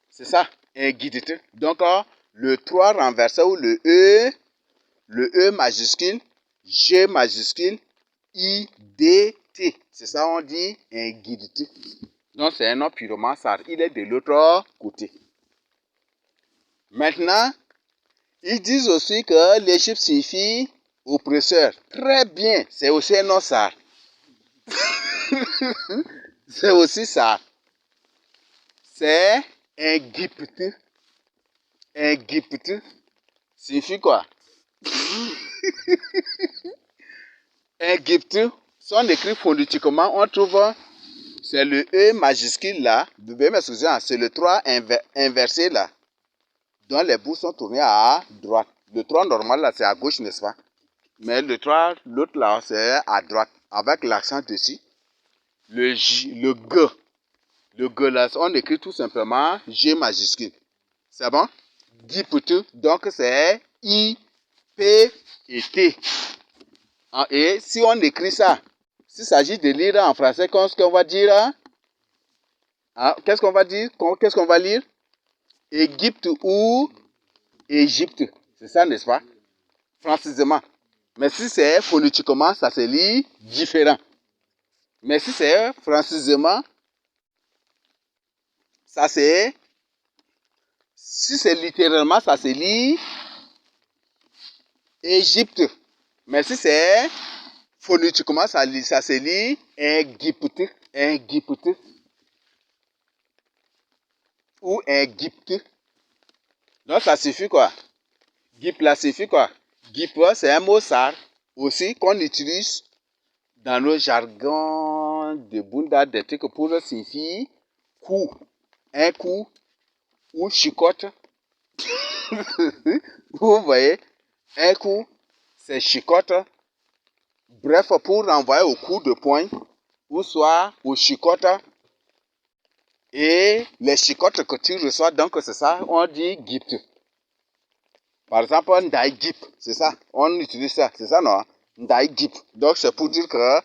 C'est ça, un guidite. Donc, le 3 renversé ou le E majuscule, G majuscule, I, D, T. C'est ça, on dit un guidite. Donc, c'est un nom purement sahar. Il est de l'autre côté. Maintenant, ils disent aussi que l'Égypte signifie oppresseur. Très bien, c'est aussi un nom sahar. C'est aussi ça. C'est Égypte. Égypte signifie quoi? Égypte, si on écrit phonétiquement, on trouve, c'est le E majuscule là, c'est le 3 inversé là, dont les bouts sont tournés à droite. Le 3 normal là, c'est à gauche, n'est-ce pas? Mais le 3, l'autre là, c'est à droite, avec l'accent dessus. Le G là, on écrit tout simplement G majuscule. C'est bon? Gypte, donc c'est I, P et T. Et si on écrit ça, s'il s'agit de lire en français, qu'est-ce qu'on va dire? Qu'est-ce qu'on va dire? Qu'est-ce qu'on va lire? Égypte ou Égypte. C'est ça, n'est-ce pas? Francisement. Mais si c'est phonétiquement, ça se lit différent. Mais si c'est francisement, ça c'est... Si c'est littéralement, ça se lit Égypte. Mais si c'est phonétiquement, ça se lit Égypte. Égypte. ou Égypte. Donc ça signifie quoi? Gip là signifie quoi? Gip, c'est un mot sar aussi qu'on utilise dans le jargon de Bunda des trucs pour signifier coup. Un coup ou chicotte. Vous voyez? Un coup, c'est chicotte. Bref, pour renvoyer au coup de poing, ou soit au chicotte. Et les chicottes que tu reçois, donc c'est ça, on dit gift. Par exemple, ndai gip, c'est ça, on utilise ça, c'est ça, non? Ndai gip. Donc c'est pour dire que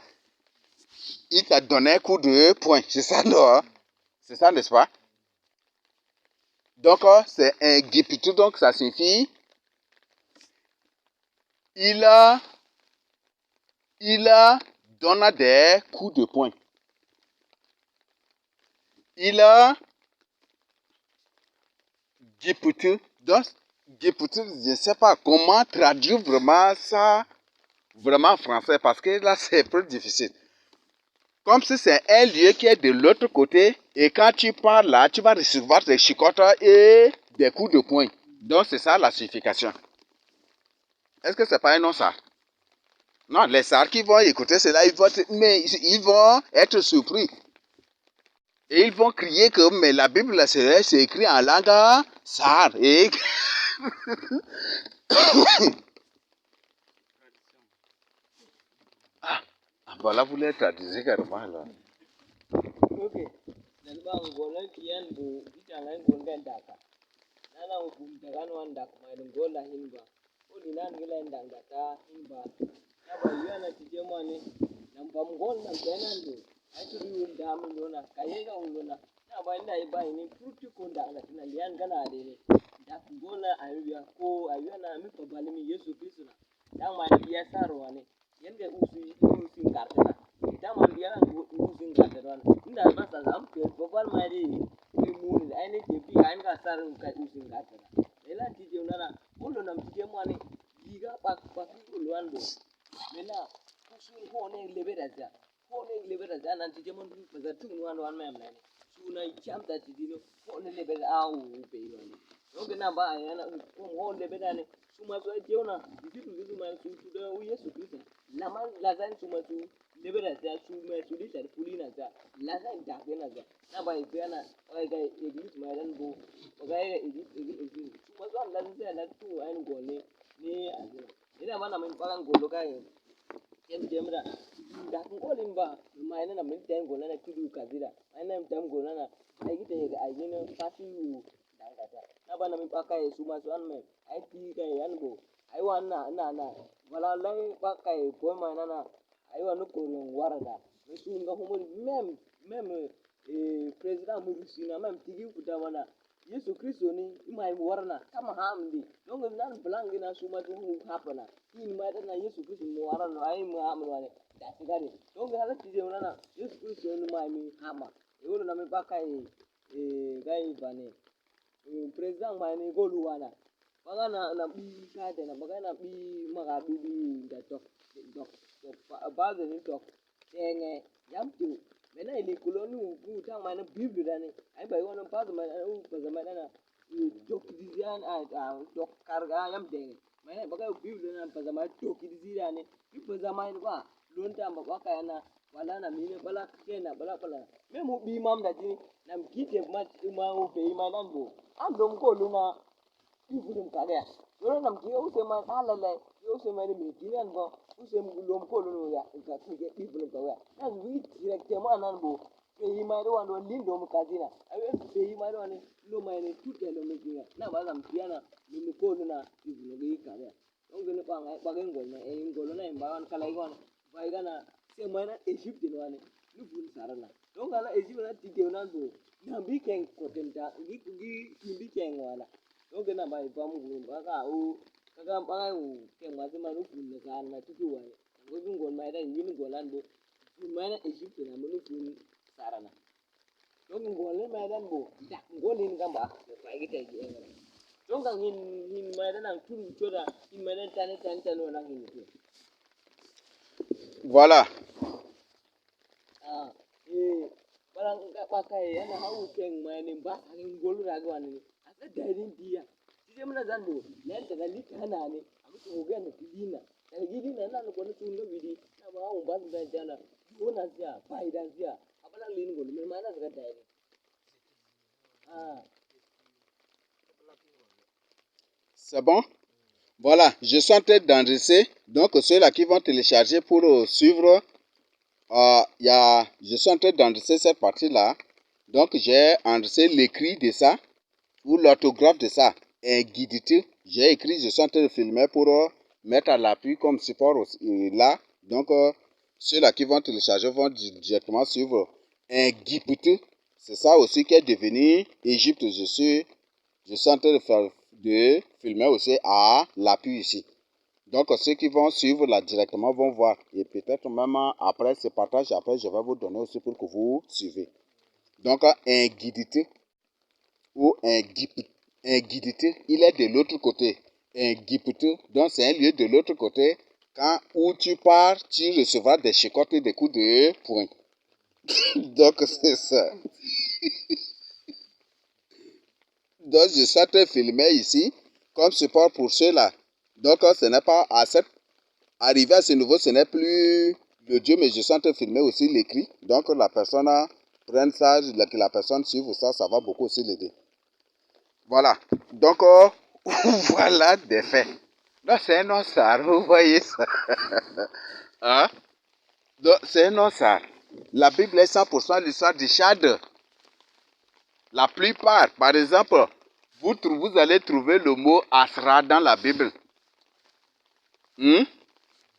il t'a donné un coup de poing, c'est ça, non? C'est ça, n'est-ce pas? Donc c'est un gip, donc ça signifie il donne des coups de poing. Il gipute. Donc, gipute, je ne sais pas comment traduire vraiment ça, vraiment en français, parce que là, c'est plus difficile. Comme si c'est un lieu qui est de l'autre côté, et quand tu pars là, tu vas recevoir des chicottes et des coups de poing. Donc, c'est ça la signification. Est-ce que c'est pas un nom ça? Non, les sars qui vont écouter cela, ils vont être surpris. Et ils vont crier que mais la Bible c'est écrit en langue sar. Et voilà, vous les traduisez carrément là. Ok. Dan bang golan kiyan bu bitangan gondan daka. Nana hukum tagan wan dak mai dum gola hinba. O dinan gila ndang data hinba. Na ba yana tije mane nam bam gol nam kenan do. Ai tu yum dam lona kayega ulona. Na ba inda iba ini fruti ko nda na tinan yan gana de ne. Dak gola ayuya ko ayuya na mi ko balimi Yesu Kristo na. Dan ma biya sarwa ne. Yanda usi kartana. Dan ma biya usi kartana. Inda ba sa zam ke babal mai de ni muni ai ne ke bi ai ga sarun kai usi kartana. Ela tije nana ulo nam tije mane diga pak ulwando. Mena kusun ho ne lebeda za. Ho ne lebeda za nan tije mon ba za tun wan mai mai. Suna cham da tije no ho ne lebeda au pe wani. Yoga na ba yana ho lebeda ne suma so jeuna bitu bitu mai su da Yesu Kristo. Laman lazan suma su lebeda za su mai su di tar kulina za. Lazan da bena za. Na ba yana ai ga iglis mai dan bo. Ga ga iglis suma so lazan za na tu ai gole ne azina. Ina mana min pagan golo kai jemra da kun kolin ba mai na min tan gola na tudu kazira ai na tan gola na ai gite ga ai ne fasi dangata na bana min paka su ma su an mai ai ti ga yan bo ai na wala lai paka ko mai na ai wa no ko warada su nga homo mem president mu rusina mem tigi kuta wana Yesu Kristo ni imai warna kama hamdi don nan blangi na su ma tu hapana in ma na Yesu Kristo mu warna ai mu hamdi wane da sigari don ga halatti je wana Yesu Kristo ni mai mi hama e wono na me baka gai bane president mai ni golu wana baga na bi ka de na baga na bi maga bi da dok ba de ni dok tenge yam tu mena ile koloni u ta mai na bible dani ai bai wannan fa mai u fa zama dana dok dizian dok karga yam de mai na baga bible na fa zama dok dizian ne fa zama ni ba lon ta ba baka yana wala na mine bala kena bala me mu bi mam da ji nam kite ma u pe ma nan bo an dom ko luna ifudum kagaya yoro nam ki o se ma alala yo se ma ni mi kinan go o se mu lom ko lunu ya ka ke ifudum kagaya na wi direct ma nan bo pe yi ma do wan do lindo mu kazina ayo pe yi ma do ni lo ma ni tutte lo mi kiya na ba nam kiana mi mu ko luna ifudum gi kagaya on gene pa ngai ba gen gol na e ngolo na ba wan kala igon ba igana se ma na Egypt ni wani lu bun sarana don gala Egypt na tike na bo na bi ken ko tenta gi bi ken wala oge na bai ba mu ba ka o kaga ba o ke ma de ma ru kun ne kan na tutu wa go bin gon mai da yin go lan bo mai na Egypt na mu kun sarana don gon le mai dan bo da gon ni kan ba ba gi ta ji en don kan hin mai da nan turu choda hin mai da tan no na hin ni Voilà. ah eh Barang enggak pakai ya, nah aku keng mainin bah, angin golu raguan ini. Asa dari dia. Dia mana zandu, lain tengah ni kana ni. Aku tunggu ni kidina. Kalau gini nana lu kono tunggu bidi. Nama aku bas dan jana. Bona sia, dan sia. Apa nak lini golu? Mana sekat dari? Ah. C'est bon? Voilà, je suis en train d'enregistrer. Donc, ceux-là qui vont télécharger pour suivre, je suis en train d'enregistrer cette partie-là. Donc, j'ai enregistré l'écrit de ça, ou l'orthographe de ça, et guidité. J'ai écrit, je suis en train de filmer pour mettre à l'appui comme support là. Donc, ceux-là qui vont télécharger vont directement suivre Égypte. C'est ça aussi qui est devenu Égypte. Je suis en train de filmer aussi à l'appui ici. Donc, ceux qui vont suivre là directement vont voir. Et peut-être même après ce partage, après, je vais vous donner aussi pour que vous suivez. Donc, un guidité ou un guidité, il est de l'autre côté. Un guidité, donc c'est un lieu de l'autre côté. Quand où tu pars, tu recevras des chicottes et des coups de poing. Donc, c'est ça. Donc, je suis en train de filmer ici comme support pour ceux-là. Donc, ce n'est pas arrivé à ce niveau, ce n'est plus le Dieu, mais je suis en train de filmer aussi l'écrit. Donc, la personne prenne ça, que la personne suive ça, ça va beaucoup aussi l'aider. Voilà. Donc, voilà des faits. Donc, c'est un ossard, vous voyez ça. Hein? Donc, c'est un ossard. La Bible est 100% l'histoire du Tchad. La plupart, par exemple, vous allez trouver le mot Asra dans la Bible.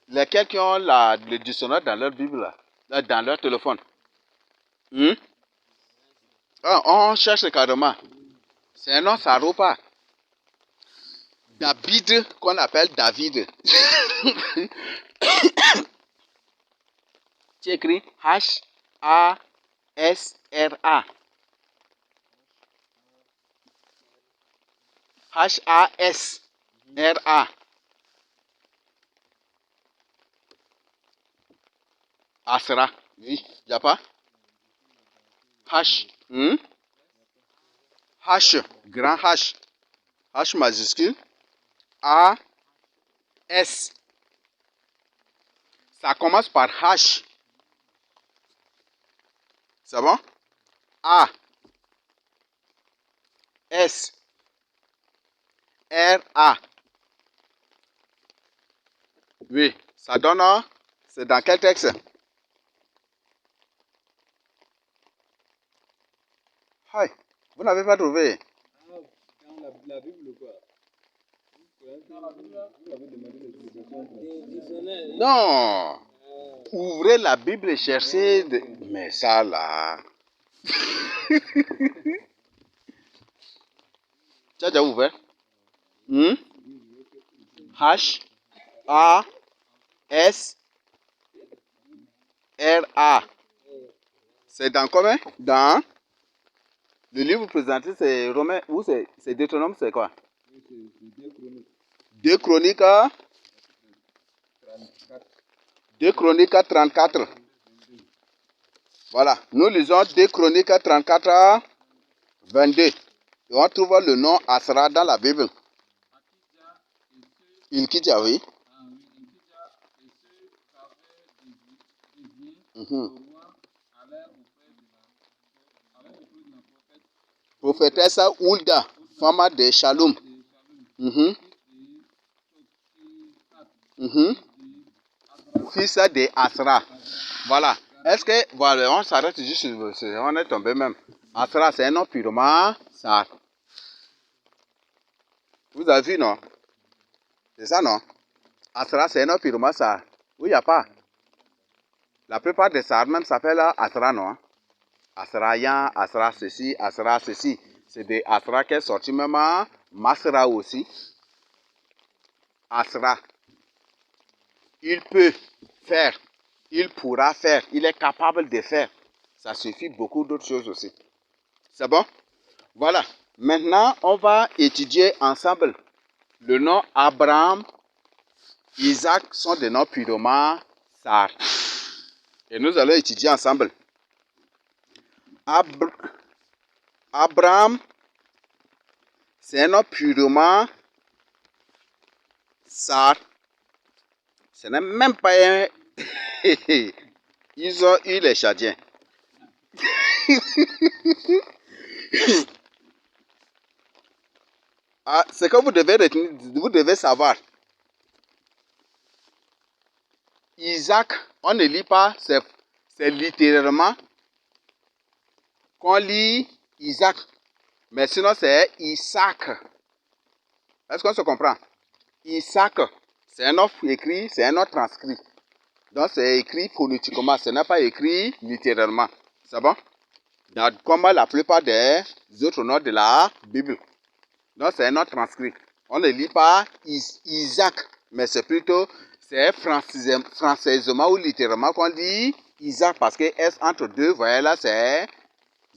Lesquels qui ont le dictionnaire dans leur Bible, là, dans leur téléphone. On cherche carrément. C'est un nom, ça pas. David, qu'on appelle David. Tu écris H-A-S-R-A. H-A-S-R-A. Asra. Oui, y a pas? H. H. Grand H. H majuscule. A. S. Ça commence par H. C'est bon? A. S. R. A. Oui, ça donne. C'est dans quel texte? Hi. Vous n'avez pas trouvé? Dans la Bible quoi? Non. Ouvrez la Bible et cherchez. Mais ça là. Tu as déjà ouvert? H A S R A. C'est dans combien? Dans le livre présenté, c'est Romain ou c'est Deutéronome, c'est quoi? 2 Chroniques. 2 Chroniques 34. Voilà, nous lisons 2 Chroniques 34, 22. Et on trouve le nom Asra dans la Bible. Ilkidja, oui. Prophétesse Hulda, femme de Shalom. Fils de Asra. Voilà. Est-ce que, voilà, on s'arrête juste, on est tombé même. Asra, c'est un nom purement sar. Vous avez vu, non? C'est ça, non? Asra, c'est un nom purement sar. Oui, il n'y a pas. La plupart des sars même s'appellent Asra, non? Asra Yan, Asra ceci, Asra ceci. C'est des Asra qui est sorti même à Masra aussi. Asra. Il peut faire. Il pourra faire. Il est capable de faire. Ça suffit beaucoup d'autres choses aussi. C'est bon? Voilà. Maintenant, on va étudier ensemble. Le nom Abraham, Isaac sont des noms purement sars. Et nous allons étudier ensemble. Abraham, c'est un nom purement Sar. Ce n'est même pas un... Ils ont eu les Chadiens. Ah, ce que vous devez retenir, vous devez savoir. Isaac, on ne lit pas, c'est littéralement qu'on lit Isaac. Mais sinon, c'est Isaac. Est-ce qu'on se comprend? Isaac, c'est un nom écrit, c'est un nom transcrit. Donc, c'est écrit phonétiquement, ce n'est pas écrit littéralement. C'est bon? Comme la plupart des autres noms de la Bible. Donc, c'est un nom transcrit. On ne lit pas Isaac, mais c'est plutôt, c'est francaisement ou littéralement qu'on dit Isaac, parce que S entre deux, vous voyez là, c'est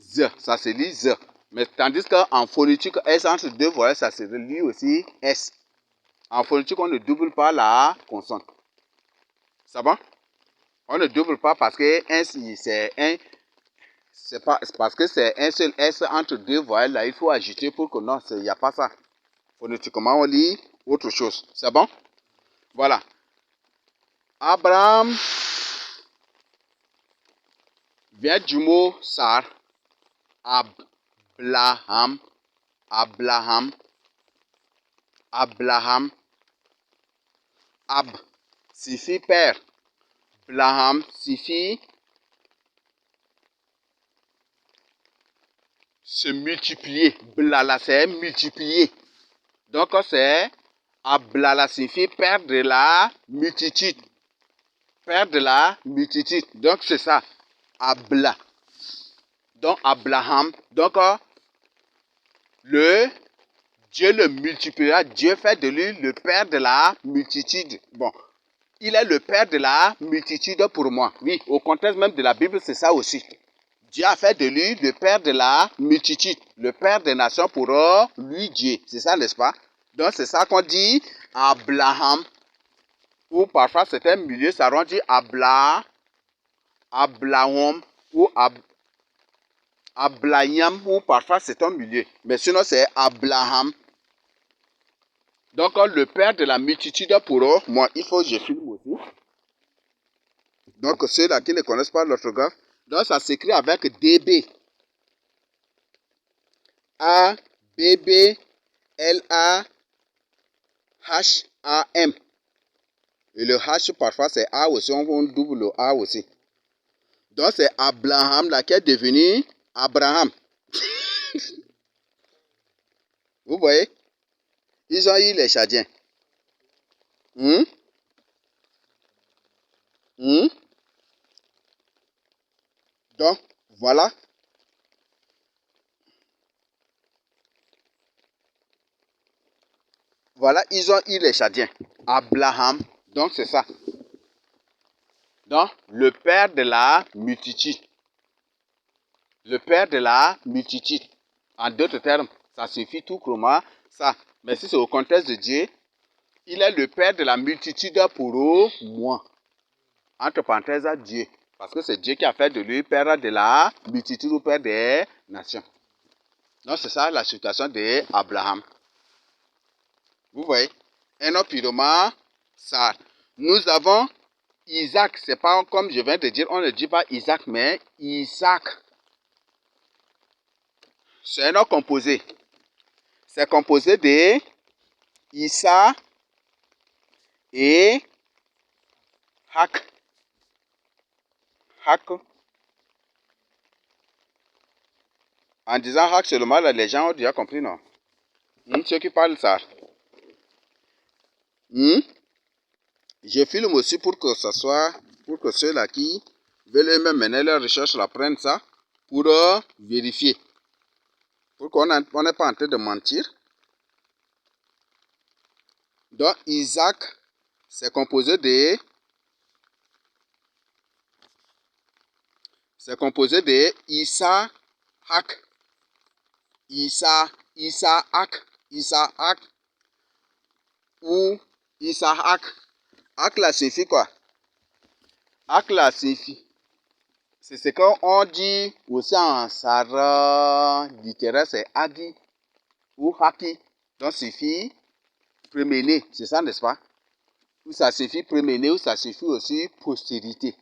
Z, ça se lit Z. Mais tandis qu'en phonétique, S entre deux, vous voyez, ça se lit aussi S. En phonétique, on ne double pas la consonne. C'est bon? On ne double pas parce que c'est un, c'est parce que c'est un seul S entre deux, vous voyez là, il faut ajouter pour que non, il n'y a pas ça. Phonétiquement, on lit autre chose. C'est bon? Voilà. Abraham vient du mot Sar. Abraham. Abraham. Abraham. Ab signifie père. Abraham signifie se multiplier. Blala, c'est multiplier. Donc, c'est Ablala signifie père de la multitude. Père de la multitude. Donc, c'est ça. Abla. Donc, Abraham. Donc, Dieu le multipliera. Dieu fait de lui le père de la multitude. Bon, il est le père de la multitude pour moi. Oui, au contexte même de la Bible, c'est ça aussi. Dieu a fait de lui le père de la multitude, le père des nations pour lui Dieu. C'est ça, n'est-ce pas? Donc, c'est ça qu'on dit Abraham. Ou parfois, certains milieux, ça rend dit Abraham ou Abraham, ou parfois c'est un milieu. Mais sinon, c'est Abraham. Donc, le père de la multitude pour eux, moi, il faut que je filme aussi. Donc, ceux-là qui ne connaissent pas l'orthographe, donc ça s'écrit avec DB. A, B, B, L, A, H, A, M. Et le H, parfois, c'est A aussi, on double le A aussi. Donc, c'est Abraham, là, qui est devenu Abraham. Vous voyez? Ils ont eu les Chadiens. Donc, voilà. Voilà, ils ont eu les Chadiens. Abraham, donc c'est ça. Donc, le père de la multitude. Le père de la multitude. En d'autres termes, ça suffit tout comment ça. Mais si c'est au contexte de Dieu, il est le père de la multitude pour moi. Entre parenthèses, Dieu. Parce que c'est Dieu qui a fait de lui père de la multitude ou père des nations. Donc, c'est ça la situation d'Abraham. Vous voyez? Un autre purement ça. Nous avons Isaac. C'est pas comme je viens de dire, on ne dit pas Isaac, mais Isaac. C'est un nom composé. C'est composé de Issa et Hak. Hak. En disant Hak seulement, les gens ont déjà compris, non? Ceux qui parlent ça. Je filme aussi pour que ça soit, pour que ceux-là qui veulent eux-mêmes mener leur recherche la prennent ça pour vérifier. Pour qu'on n'est pas en train de mentir. Donc, Isaac, c'est composé de Isaac, Isaac ou Isaac. Ak là signifie quoi? Ak là signifie, C'est ce qu'on dit aussi en sarah littéraire, c'est Agi ou Haki. Donc, ça suffit premier-né, c'est ça, n'est-ce pas? Ou ça suffit premier-né, ou ça suffit aussi postérité.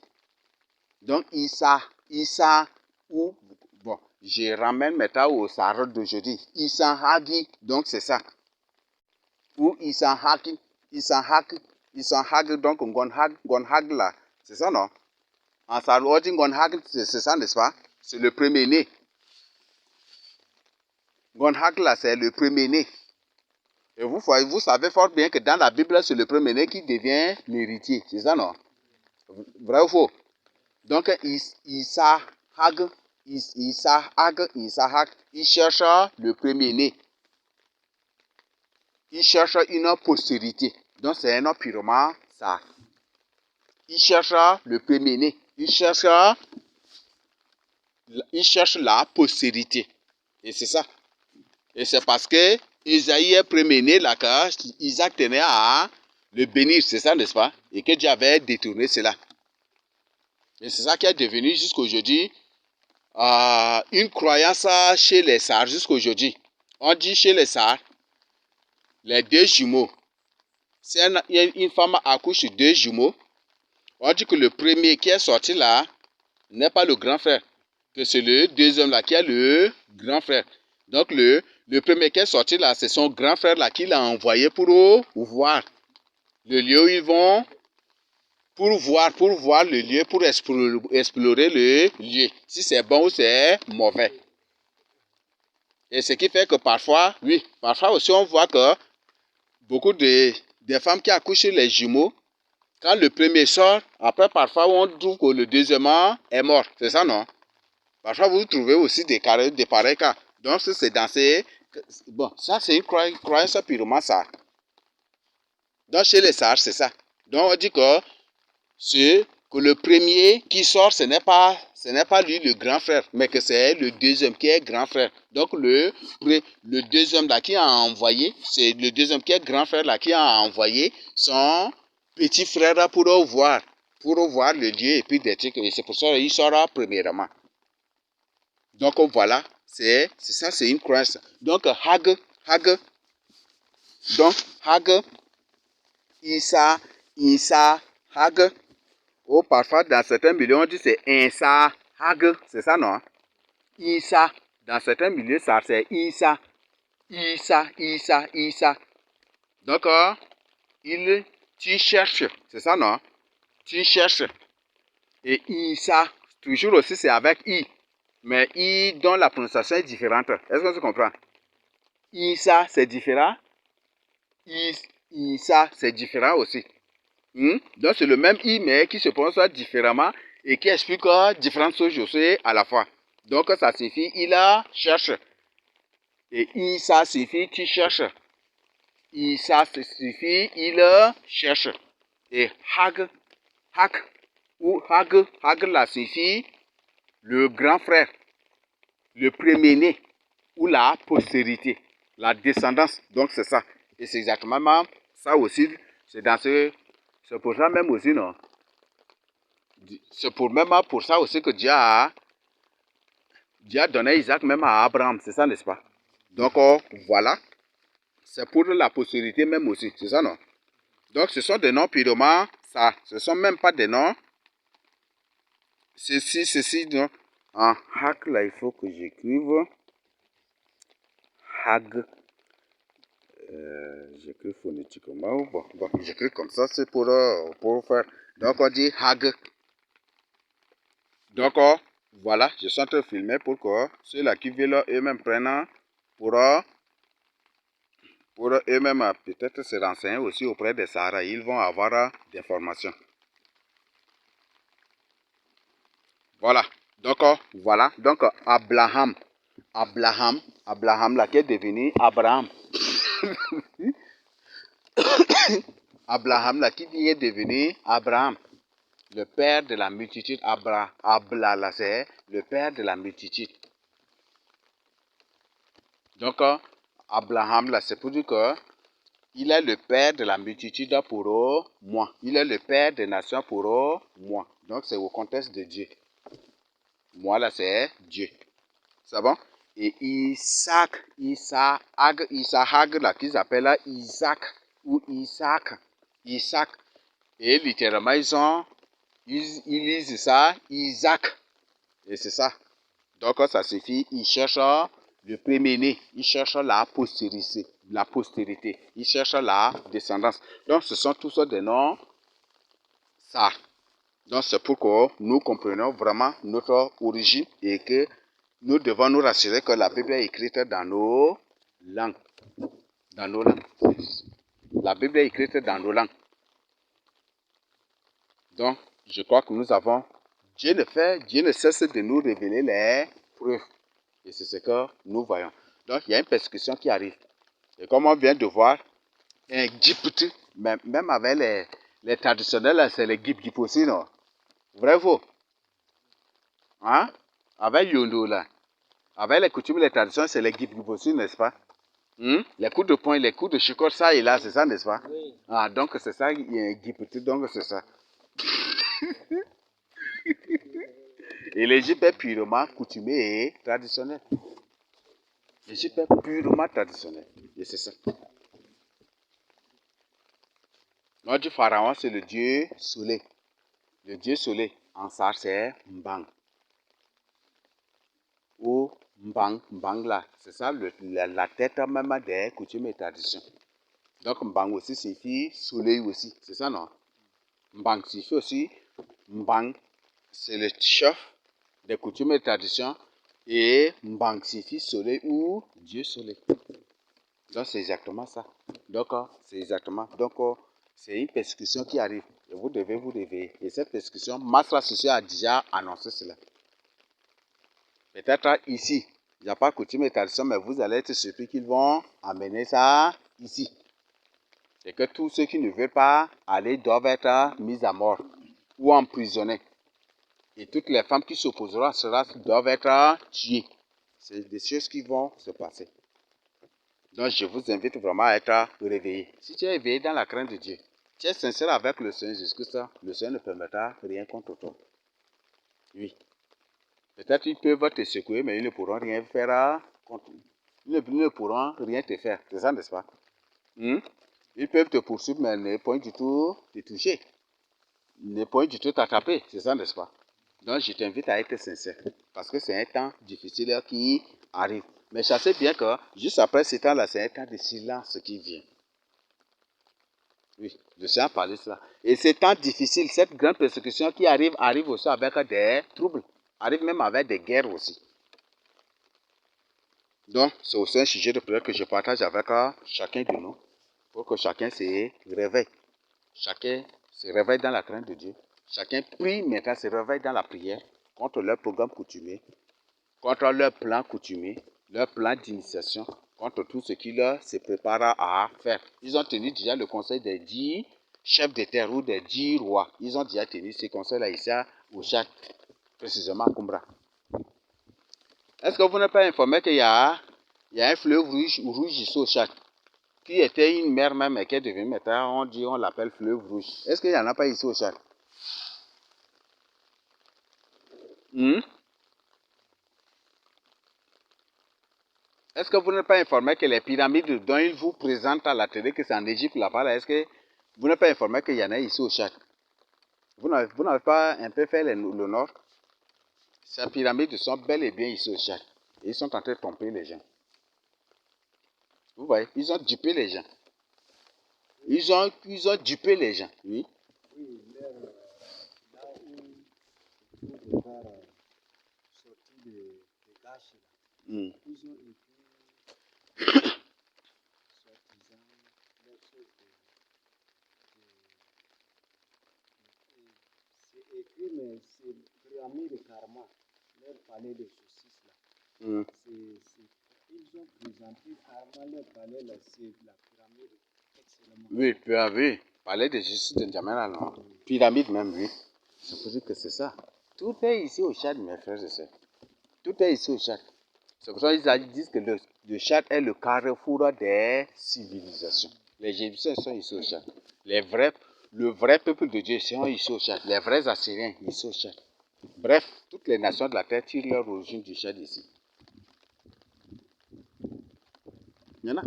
Donc, Issa, ou, bon, je ramène maintenant au sarah d'aujourd'hui. Issa Hagi, donc c'est ça. Ou Issa Haki, donc Gonhag là, c'est ça, non? En sarah, Gonhag, c'est ça, n'est-ce pas? C'est le premier-né. Gonhag là, c'est le premier-né. Et vous savez fort bien que dans la Bible, c'est le premier-né qui devient l'héritier. C'est ça, non? Vrai ou faux? Donc, Isaac, il cherche le premier-né. Il cherche une postérité. Donc, c'est un homme purement ça. Il cherche le premier-né. Il cherche la postérité. Et c'est ça. Et c'est parce que Isaïe est premier-né là que Isaac tenait à le bénir, c'est ça, n'est-ce pas? Et que Dieu avait détourné cela. Et c'est ça qui est devenu jusqu'aujourd'hui une croyance chez les Sards jusqu'aujourd'hui. On dit chez les Sards, les deux jumeaux. Si une femme accouche de deux jumeaux, on dit que le premier qui est sorti là n'est pas le grand frère, que c'est le deuxième là qui est le grand frère. Donc le premier qui est sorti là, c'est son grand frère là qui l'a envoyé pour voir le lieu où ils vont, pour voir le lieu, pour explorer le lieu, si c'est bon ou c'est mauvais. Et ce qui fait que parfois aussi on voit que beaucoup des femmes qui accouchent les jumeaux, quand le premier sort, après parfois on trouve que le deuxième est mort. C'est ça, non? Parfois vous trouvez aussi des pareils cas. Donc c'est dans ces... Bon, ça c'est une croyance purement ça. Donc chez les sages, c'est ça. Donc on dit que le premier qui sort, ce n'est pas lui le grand frère, mais que c'est le deuxième qui est grand frère. Donc le deuxième là qui a envoyé, c'est le deuxième qui est grand frère là qui a envoyé son petit frère pour voir le lieu et puis des trucs. Et c'est pour ça qu'il sort premièrement. Donc voilà, c'est ça, c'est une croyance. Donc Hag, Isa, Hag. Ou parfois dans certains milieux on dit c'est Insa, Hag, c'est ça, non? Isa, dans certains milieux ça c'est Isa. Donc tu cherches, c'est ça, non? Tu cherches. Et Isa, toujours aussi c'est avec I. Mais I dont la prononciation est différente. Est-ce que tu comprends? Isa, c'est différent. Isa, c'est différent aussi. Donc c'est le même I, mais qui se prononce différemment et qui explique différentes choses aussi à la fois. Donc ça signifie il cherche. Et Isa signifie tu cherches. Isa signifie il cherche. Et Hag là signifie le grand frère, le premier-né ou la postérité, la descendance. Donc c'est ça. Et c'est exactement ça aussi. C'est pour ça même aussi, non? C'est pour ça aussi que Dieu a donné Isaac même à Abraham. C'est ça, n'est-ce pas? Donc voilà. C'est pour la postérité même aussi. C'est ça, non? Donc ce sont des noms purement ça. Ce ne sont même pas des noms. Ceci, donc. En Hag, là, il faut que j'écrive. Hag. J'écris phonétiquement. Bon, j'écris comme ça, c'est pour faire. Donc, on dit Hag. Donc, voilà, je suis en train de filmer pour que ceux-là qui veulent eux-mêmes prennent pour eux-mêmes peut-être se renseigner aussi auprès des Sahara. Ils vont avoir des informations. Voilà. Donc, voilà. Donc, Abraham, là, qui est devenu Abraham. Abraham, là, qui est devenu Abraham. Le père de la multitude, Abla, là, c'est le père de la multitude. Donc, Abraham, là, c'est pour dire que il est le père de la multitude pour moi. Il est le père des nations pour moi. Donc, c'est au contexte de Dieu. Moi là, c'est Dieu. C'est bon? Et Isaac là, qu'ils appellent là Isaac ou Isaac. Isaac. Et littéralement, ils lisent ça Isaac. Et c'est ça. Donc, ça suffit. Ils cherchent le premier-né. Ils cherchent la postérité. Ils cherchent la descendance. Donc, ce sont tous des noms. Ça. Donc, c'est pour que nous comprenions vraiment notre origine et que nous devons nous rassurer que la Bible est écrite dans nos langues. Dans nos langues. La Bible est écrite dans nos langues. Donc, je crois que nous avons... Dieu ne cesse de nous révéler les preuves. Et c'est ce que nous voyons. Donc, il y a une persécution qui arrive. Et comme on vient de voir, Égypte, même avec les traditionnels, c'est les Gip aussi, non? Vrai ou faux? Hein? Avec Yondo, là. Avec les coutumes et les traditions, c'est les Gip aussi, n'est-ce pas? Les coups de poing, les coups de chicotte, ça et là, c'est ça, n'est-ce pas? Oui. Ah, donc c'est ça, il y a un Égypte, donc c'est ça. Et l'Égypte est purement coutumier et traditionnel. L'Égypte est purement traditionnel. Et c'est ça. Notre pharaon, c'est le dieu soleil. Le dieu soleil, en ça, c'est Mbang. Ou Mbang là. C'est ça la tête même des coutumes et traditions. Donc Mbang aussi signifie soleil aussi. C'est ça, non? Mbang signifie aussi Mbang, c'est le chef des coutumes et traditions. Et Mbang signifie soleil ou Dieu soleil. Donc c'est exactement ça. Donc c'est exactement. Donc c'est une persécution qui arrive. Et vous devez vous réveiller. Et cette persécution, Masra Socio a déjà annoncé cela. Peut-être ici, il n'y a pas coutume et tradition, mais vous allez être surpris qu'ils vont amener ça ici. Et que tous ceux qui ne veulent pas aller doivent être mis à mort ou emprisonnés. Et toutes les femmes qui s'opposeront à cela doivent être tuées. C'est des choses qui vont se passer. Donc je vous invite vraiment à être réveillé. Si tu es éveillé dans la crainte de Dieu, tu es sincère avec le Seigneur Jésus-Christ, le Seigneur ne permettra rien contre toi. Oui. Peut-être qu'ils peuvent te secouer, mais ils ne pourront rien faire contre. Ils ne pourront rien te faire. C'est ça, n'est-ce pas? Ils peuvent te poursuivre, mais ne point du tout te toucher. Ne point du tout t'attraper. C'est ça, n'est-ce pas? Donc, je t'invite à être sincère. Parce que c'est un temps difficile qui arrive. Mais sachez bien que juste après ce temps-là, c'est un temps de silence qui vient. Oui, je sais en parler de cela. Et ces temps difficiles, cette grande persécution qui arrive aussi avec des troubles. Arrive même avec des guerres aussi. Donc, c'est aussi un sujet de prière que je partage avec chacun de nous. Pour que chacun se réveille. Chacun se réveille dans la crainte de Dieu. Chacun prie maintenant, se réveille dans la prière contre leur programme coutumier, contre leur plan coutumier, leur plan d'initiation, contre tout ce qu'ils se préparent à faire. Ils ont tenu déjà le conseil des 10 chefs de terre ou des 10 rois. Ils ont déjà tenu ce conseil-là ici au Tchad, précisément à Kumbra. Est-ce que vous n'êtes pas informé qu'il y a un fleuve rouge ici au Tchad, qui était une mer même et qui est devenue maintenant, on l'appelle fleuve rouge. Est-ce qu'il n'y en a pas ici au Tchad? Est-ce que vous n'êtes pas informé que les pyramides dont ils vous présentent à la télé, que c'est en Égypte là-bas, là, est-ce que vous n'êtes pas informé qu'il y en a ici au Tchad? Vous n'avez pas un peu fait le nord? Ces pyramides sont bel et bien ici au Tchad. Et ils sont en train de tromper les gens. Vous voyez, ils ont dupé les gens. Ils ont dupé les gens, oui. Oui, là où le départ sorti de Gache, ils ont écrit soi-disant leur chose c'est écrit, mais c'est pyramide karma, leur palais de saucisses là. Ils ont présenté karma, leur palais là, c'est la pyramide excellemment. Oui, palais de justice de N'Djamena, non? Pyramide même, oui. C'est pour dire que c'est ça. Tout est ici au Tchad, mes frères et sœurs. Tout est ici au Tchad. C'est pour ça qu'ils disent que le Tchad est le carrefour des civilisations. Les Égyptiens sont ici au Tchad. Le vrai peuple de Dieu sont ici au Tchad. Les vrais Assyriens ici au Tchad. Bref, toutes les nations de la terre tirent leur origine du Tchad ici. Il y en a.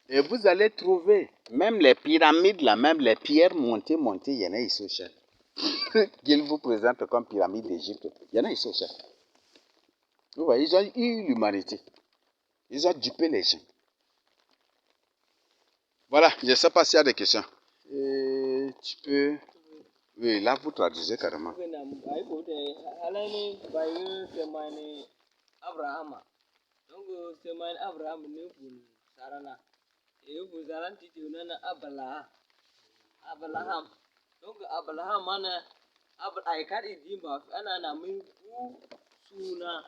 Et vous allez trouver même les pyramides là, même les pierres montées, il y en a ici au Tchad. Qu'ils vous présentent comme pyramide d'Égypte. Il y en a ici au Tchad. Vous voyez, ils ont eu l'humanité. Ils ont dupé les gens. Voilà, je ne sais pas s'il y a des questions. Et tu peux... Oui, là, vous traduisez carrément. Abraham. Donc, c'est Abraham pour Sarana. Et vous allez dire Abraham. Donc, Abraham, mana Aikar Idimba, Anna Min Suna.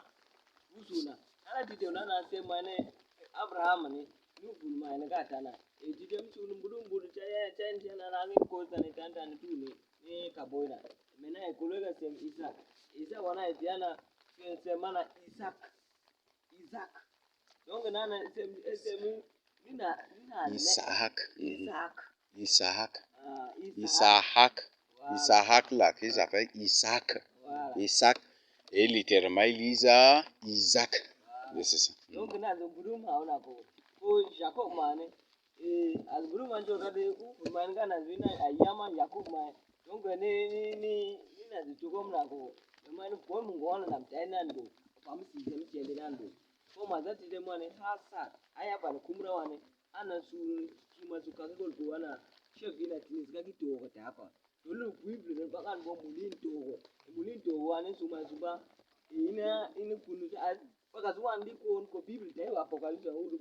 Ana tite na se mane Abraham ni nubul mane gatana e jidem chulu mbulu cha na ngi ko tane tanta ni tuni ni kaboina mena e kulega sem Isa wana e diana se mana Isaac donc nana sem nina Isaac là qui s'appelle Isaac. Voilà. Isaac et littéralement Elisa Isaac. Voilà. C'est ça. Donc na zo gudum hauna ko Jacob mane al gudum anjo kade ku man kana zina ayama Jacob mane donc ni na zo kom na ko man ko mun gona nam tainan do pam si dem chele nan do ko ma zati de mane hasa aya ban kumra wane ana su masuka ngol ko wana chef ina tinis ga gito ko ta ko dulu bible ne bakan bo mulin to wane su masuba ina kunu ta baka zuwa ndi ko bible dai wa apocalypse uri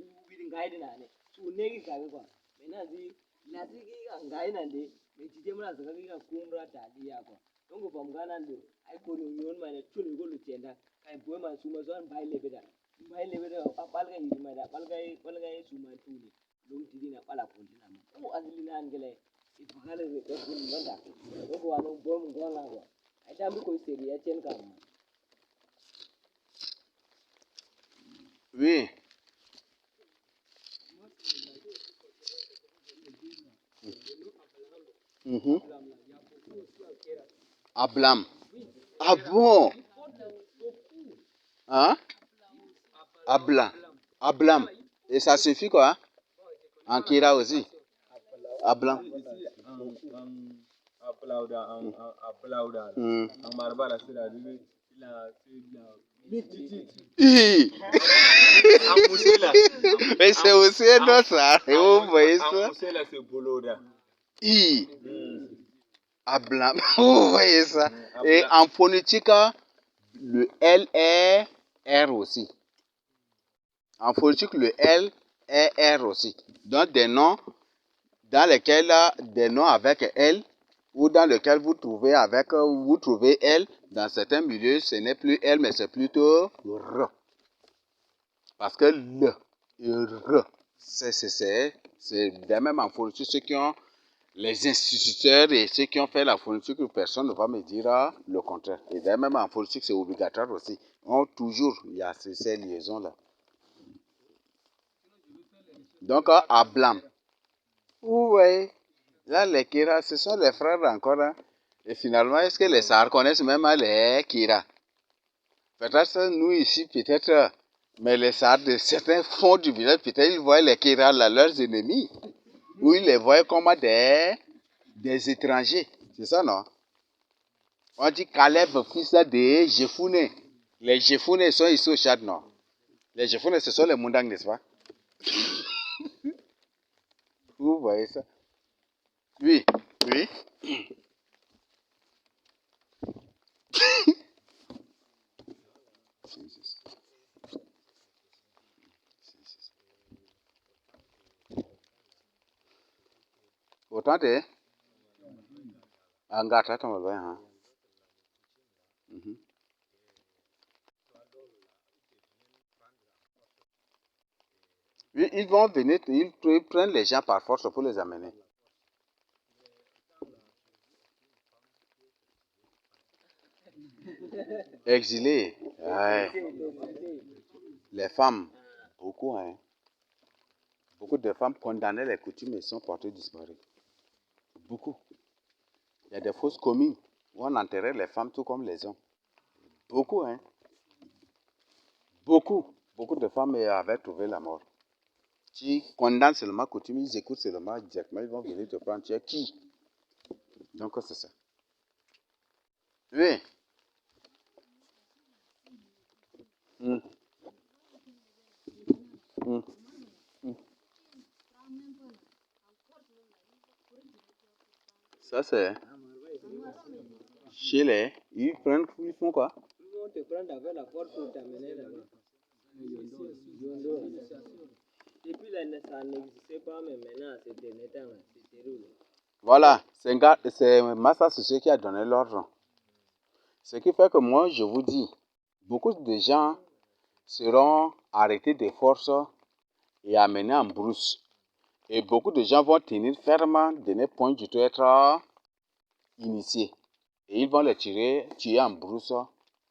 ngai na ne su ne gi ka ko mena zi na zi gi ngai na de me tije mura zaga gi kumra ta dia ko donc bom gana ndo ai ko no nyon ma ne tulu go lu tienda kai bo ma su ma zon bai lebe da apalga yi ma da palga su ma tuli dum tidi na pala ko dina ko azli na ngele ifakale re ko kun wanda ko ko anu bom ngona ko ai da bi ko seri ya chen ka Oui. Mm-hmm. Ablam. Ah bon? Hein? Ablam. Et ça suffit quoi? En Kira aussi. Ablam. Mais c'est aussi un autre ça. Et vous voyez ça? Ablam. Vous voyez ça? Et en phonétique, le L est R aussi. En phonétique, le L est R aussi. Donc des noms dans lesquels des noms avec L ou dans lesquels vous trouvez L dans certains milieux, ce n'est plus L mais c'est plutôt R. Parce que le et R, c'est même en phonétique ceux qui ont les instituteurs et ceux qui ont fait la phonétique, personne ne va me dire le contraire. Et même en phonétique, c'est obligatoire aussi. Il y a ces liaisons-là. Donc, Ablam. Oui, là, les Kira, ce sont les frères encore. Hein. Et finalement, est-ce que les Sahars connaissent même les Kira? Peut-être nous ici, peut-être, mais les Sahars de certains fonds du village, peut-être ils voient les Kira là, leurs ennemis. Ou ils les voient comme des étrangers. C'est ça, non? On dit Caleb, fils de Jephuné. Les Jephuné sont ici au Tchad, non? Les Jephuné, ce sont les Mundang, n'est-ce pas? Vous voyez ça? Oui. Autant de Angata, tu m'as hein? Oui, ils vont venir, ils prennent les gens par force pour les amener. Exilés. Ouais. Les femmes, beaucoup, hein. Beaucoup de femmes condamnées les coutumes et sont portées disparues. Beaucoup. Il y a des fausses communes où on enterrait les femmes tout comme les hommes. Beaucoup, hein. Beaucoup de femmes avaient trouvé la mort. Tu condamnes seulement coutume, ils écoutent seulement directement, ils vont venir te prendre. Tu es qui? Donc c'est ça. Oui. Mm, mm, mm. Ça c'est chez les. Ils font quoi? Ils vont te prendre avec la porte pour t'amener là-bas. Depuis là, ça n'existait pas, mais maintenant, c'est dernier temps, c'est terrible. Voilà, c'est Massa Souci qui a donné l'ordre. Ce qui fait que moi, je vous dis, beaucoup de gens seront arrêtés de force et amenés en brousse. Et beaucoup de gens vont tenir fermement de ne point du tout être initiés. Et ils vont les tuer en brousse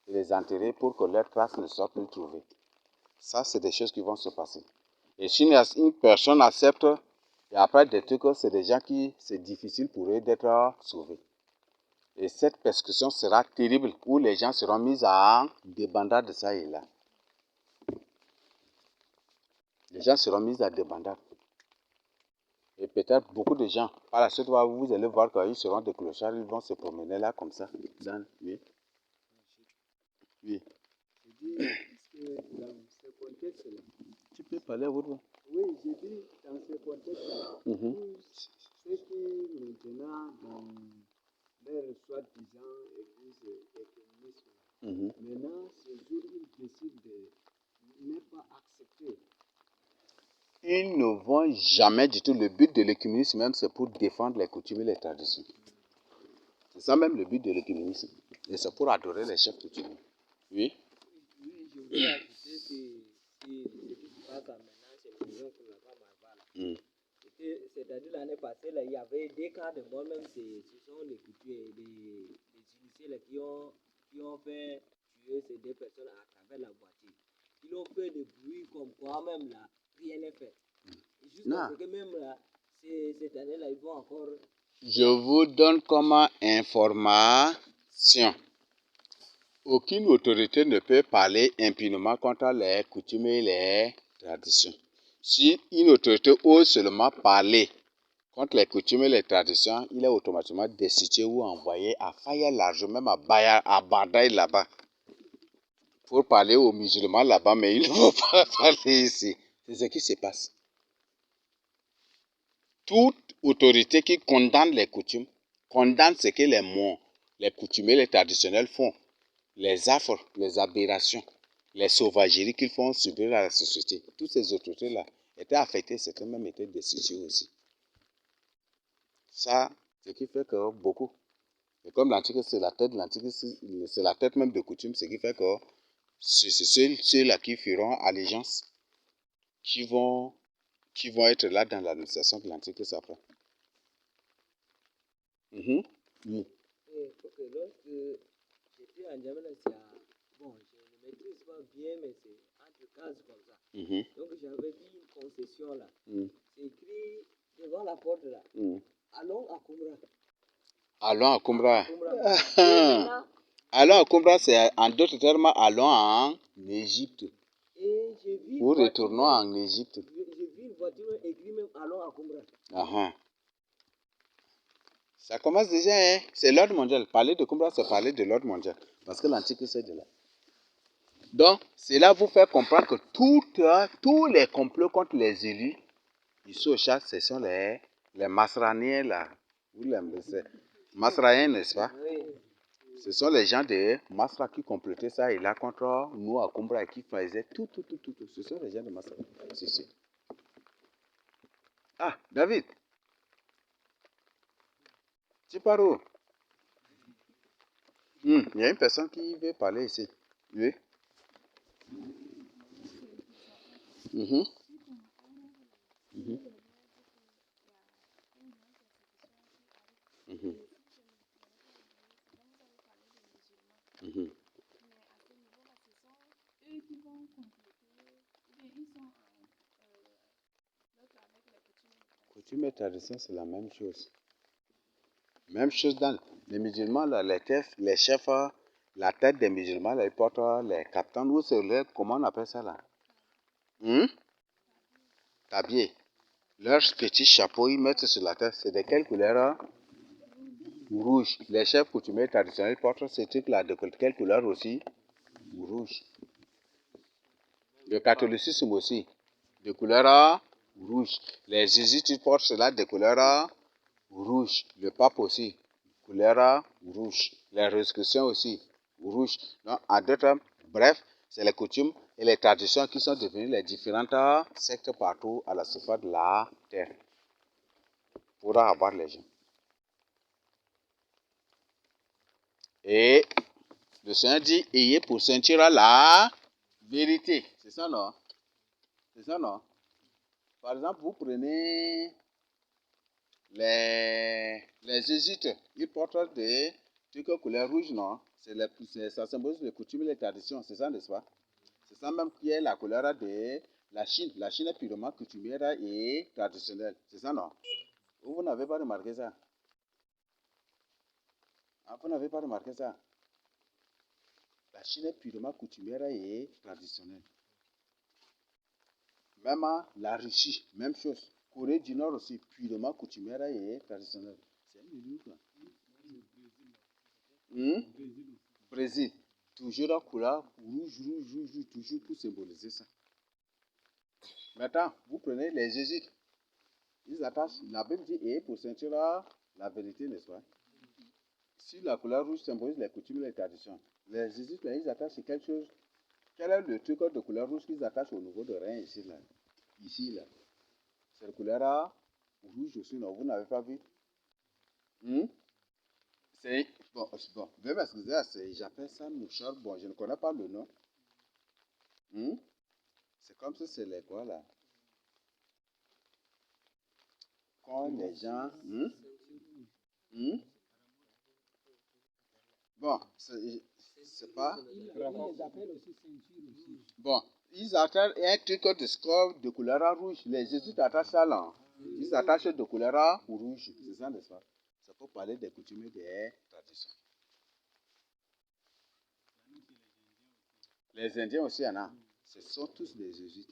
et les enterrer pour que leurs traces ne soient plus trouvées. Ça, c'est des choses qui vont se passer. Et si une personne accepte, et après des trucs, c'est des gens qui, c'est difficile pour eux d'être sauvés. Et cette persécution sera terrible, où les gens seront mis en débandade de ça et là. Les gens seront mis à débandade. Et peut-être beaucoup de gens, par la suite, vous allez voir qu'ils seront des clochards, ils vont se promener là comme ça. Oui. Oui. Je dis, puisque dans ce contexte-là, Tu peux parler à votre voix. oui, j'ai dit, dans ce contexte-là, tous ceux qui maintenant, dans leur soi-disant église et communisme, maintenant, ce jour, ils décident de ne pas accepter. Ils ne vont jamais du tout. Le but de l'écuménisme même, c'est pour défendre les coutumes et les traditions. C'est ça même le but de l'écuménisme. Et c'est pour adorer les chefs coutumiers. Oui. Oui, je voulais ajouter ce qui se passe maintenant chez les gens pour la femme là. C'est-à-dire l'année passée, là, il y avait des cas de mort, même ce sont les coutumiers, les initiés là, qui ont fait tuer ces deux personnes à travers la voiture. Ils ont fait des bruits comme quoi même là, rien n'est fait. Et jusqu'à ce que même là, cette année-là, ils vont encore... Je vous donne comme information. Aucune autorité ne peut parler impunément contre les coutumes et les traditions. Si une autorité ose seulement parler contre les coutumes et les traditions, il est automatiquement destitué ou envoyé à Faya large, même à Badaï là-bas, pour parler aux musulmans là-bas, mais il ne faut pas parler ici. C'est ce qui se passe. Toute autorité qui condamne les coutumes, condamne ce que les coutumiers, les traditionnels font, les affres, les aberrations, les sauvageries qu'ils font subir à la société. Toutes ces autorités-là étaient affectées, certains même étaient destituées aussi. Ça, ce qui fait que beaucoup, et comme l'antique c'est la tête, l'antique c'est la tête même de coutume, ce qui fait que c'est ceux-là qui feront allégeance, qui vont être là dans l'administration de l'antique s'apprend. Oui. Ok, lorsque j'étais en Djamena, bon, je ne maîtrise pas bien, mais c'est entre cases comme ça. Donc j'avais vu une concession là. C'est écrit devant la porte là. Allons à Koumra. Allons à Koumra. Allons à Koumra, c'est en d'autres termes, allons en Égypte. Ou retournons en Égypte. J'ai vu une voiture écrite même allons à Koumra. Ça commence déjà, hein? C'est l'ordre mondial. Parler de Koumra, c'est parler de l'ordre mondial. Parce que l'antique, c'est de là. Donc, cela vous fait comprendre que tous les complots contre les élus, ici au Tchad, ce sont les Masraniens là. Masraniens, n'est-ce pas? Oui. Ce sont les gens de Masra qui complotaient ça et là contre nous à Koumra et qui faisaient tout. Ce sont les gens de Masra. Si. Ah, David. Tu pars où? Il y a une personne qui veut parler ici. Oui. Coutume et tradition, c'est la même chose. Même chose dans les musulmans, là, les chefs, la tête des musulmans, là, ils portent les captains, ou c'est comment on appelle ça là? Tabier. Leurs petits chapeaux, ils mettent sur la tête, c'est de quelle couleur? Rouge. Les chefs coutumiers traditionnels portent ces trucs-là de quelle couleur aussi? Rouge. Le catholicisme aussi, de couleur rouge. Les jésuites portent cela de couleur rouge. Le pape aussi, couleur rouge. Les rosicruciens aussi, rouge. Donc, en d'autres termes, bref, c'est les coutumes et les traditions qui sont devenues les différentes sectes partout à la surface de la terre pour avoir les gens. Et le Seigneur dit, ayez pour ceinture la vérité. C'est ça, non? C'est ça, non? Par exemple, vous prenez les jésuites, ils portent des trucs couleur rouge, non? Ça symbolise les coutumes et les traditions, c'est ça, n'est-ce pas? C'est ça même qui est la couleur de la Chine. La Chine est purement coutumière et traditionnelle, c'est ça, non? Vous n'avez pas remarqué ça? Ah, vous n'avez pas remarqué ça? La Chine est purement coutumière et traditionnelle. Même la Russie, même chose. Corée du Nord aussi, purement coutumière et traditionnelle. C'est un milieu, quoi. Brésil, toujours en couleur rouge, toujours pour symboliser ça. Maintenant, vous prenez les jésuites. Ils attachent, la Bible dit, et pour ceinture la vérité, n'est-ce pas? Si la couleur rouge symbolise les coutumes et les traditions, les jésuites, là, ils attachent quelque chose. Quel est le truc de couleur rouge qu'ils attachent au niveau de rein ici, là? Ici, là. C'est la couleur rouge aussi, non? Vous n'avez pas vu? C'est, bon, veuillez m'excuser, j'appelle ça mouchard. Bon, je ne connais pas le nom. C'est comme si c'est les quoi, là? Quand les gens... Bon, c'est pas... Bon, ils attachent un truc de score de couleur rouge. Les jésuites attachent ça là. Ils attachent de couleur rouge. C'est ça, n'est-ce pas? C'est pour parler des coutumes et des traditions. Les Indiens aussi, il y en a. Ce sont tous des jésuites.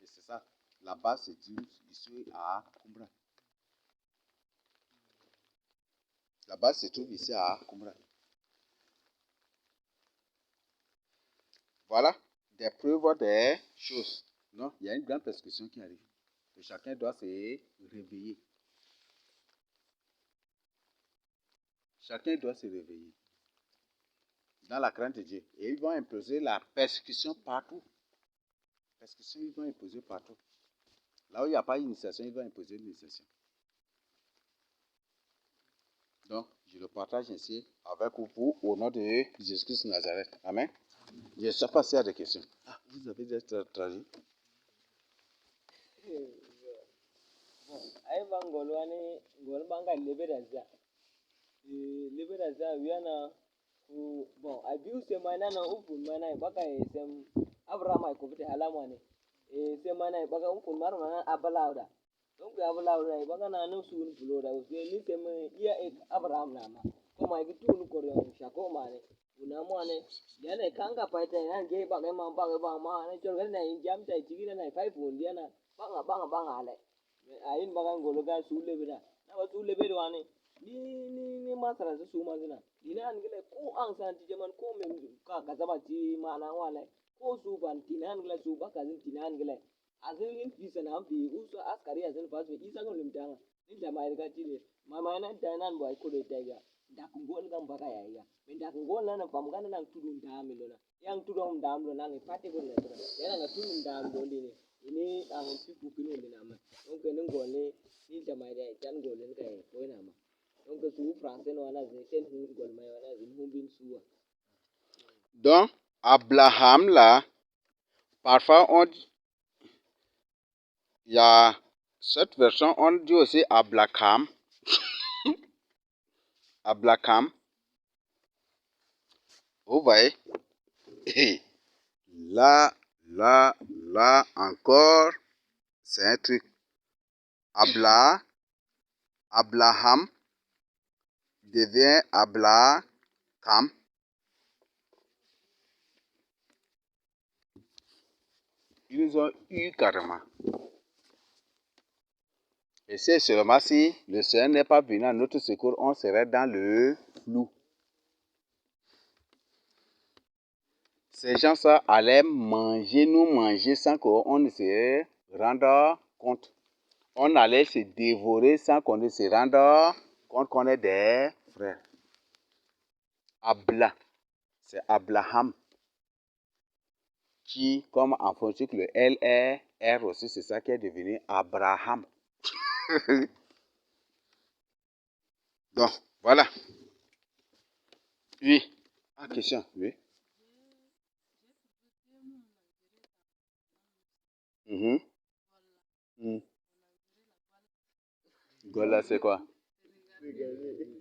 Et c'est ça. Là-bas, c'est ici à Kumbra. Là-bas, se trouve ici à Kumbra. Voilà des preuves des choses. Non, il y a une grande persécution qui arrive. Et chacun doit se réveiller. Chacun doit se réveiller. Dans la crainte de Dieu. Et ils vont imposer la persécution partout. Persécution, ils vont imposer partout. Là où il n'y a pas d'initiation, ils vont imposer l'initiation. Donc, je le partage ici avec vous au nom de Jésus-Christ de Nazareth. Amen. Je ne sais pas s'il y a des questions. Ah, vous avez déjà traduit? Bon, ai ba ngolwani ngol banga liberazia. Liberazia wiana ku bon abiu se mana na upun mana baka sem Abraham ai ko bite halamane. Se mana baka upun mar mana abalauda. Donc abalauda baka na no sun puloda se ni sem iya Abraham na ma. Ko mai gitu nu ko yon shako mane. Unamwane yana kanga paita yana ge baka ma ne chol na jam tai chigina na 5 pun dia na banga ale. Ayin bagan golo ga sule bida na ba sule bida wani ni masara su su mazina dina an gele ko an san ti jaman ko men ka zaba ti mana wala ko su ban tinan gele su ba kazin tinan gele azin in fi sana fi uso askari azin fasu isa ga limtanga ni da mai ga tile mama na da nan boy ko de tega da kun gol gam baka ya men da kun gol na fam ga nan tudun da mi lona yang tudon da mi lona ni pati ko le yana ga tudun da mi lona ini ang pipu kini ni nama donc nung gole ni jamai dai tan gole ni kai ko nama donc su français no ana ze ken hu gol mai ana ze hu bin suwa. Donc Abraham là, parfois il y a cette version on dit aussi Ablaham. Ablaham. Vous voyez? Là encore, c'est un truc. Abraham devient Ablaham. Ils ont eu carrément. Et c'est seulement si le Seigneur n'est pas venu à notre secours, on serait dans le flou. Ces gens-là allaient nous manger sans qu'on ne se rende compte. On allait se dévorer sans qu'on ne se rende compte qu'on est des frères. C'est Abraham qui, comme en fonction que le L est R aussi, c'est ça qui est devenu Abraham. Donc, voilà. Oui. Ah, question, oui. Mhm. Mm. Gola, c'est quoi?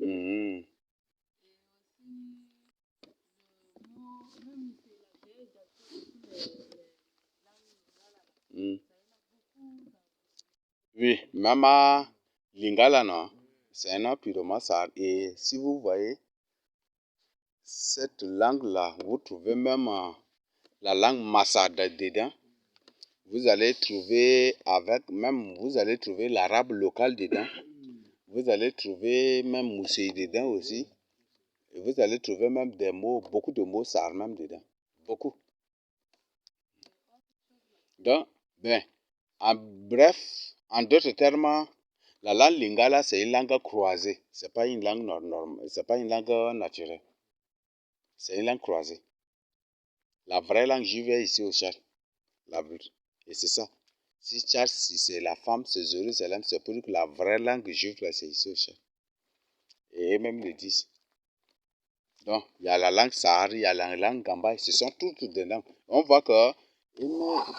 Mhm. Mm. Oui, Mama Lingala, non? C'est un nom purement ça. Et si vous voyez cette langue-là, vous trouvez même la langue Massada dedans. Vous allez trouver vous allez trouver l'arabe local dedans. Vous allez trouver même Mousséi dedans aussi. Et vous allez trouver même des mots, beaucoup de mots sar même dedans. Beaucoup. Donc, en bref, en d'autres termes, la langue lingala, c'est une langue croisée. C'est pas une langue c'est pas une langue naturelle. C'est une langue croisée. La vraie langue juive est ici au Tchad. Et c'est ça. Si Tchad, si c'est la femme, c'est Jérusalem, c'est pour dire que la vraie langue juive, c'est ici au Tchad. Et eux-mêmes le disent. Donc, il y a la langue Sahari, il y a la langue Gamba, ce sont toutes des langues. On voit que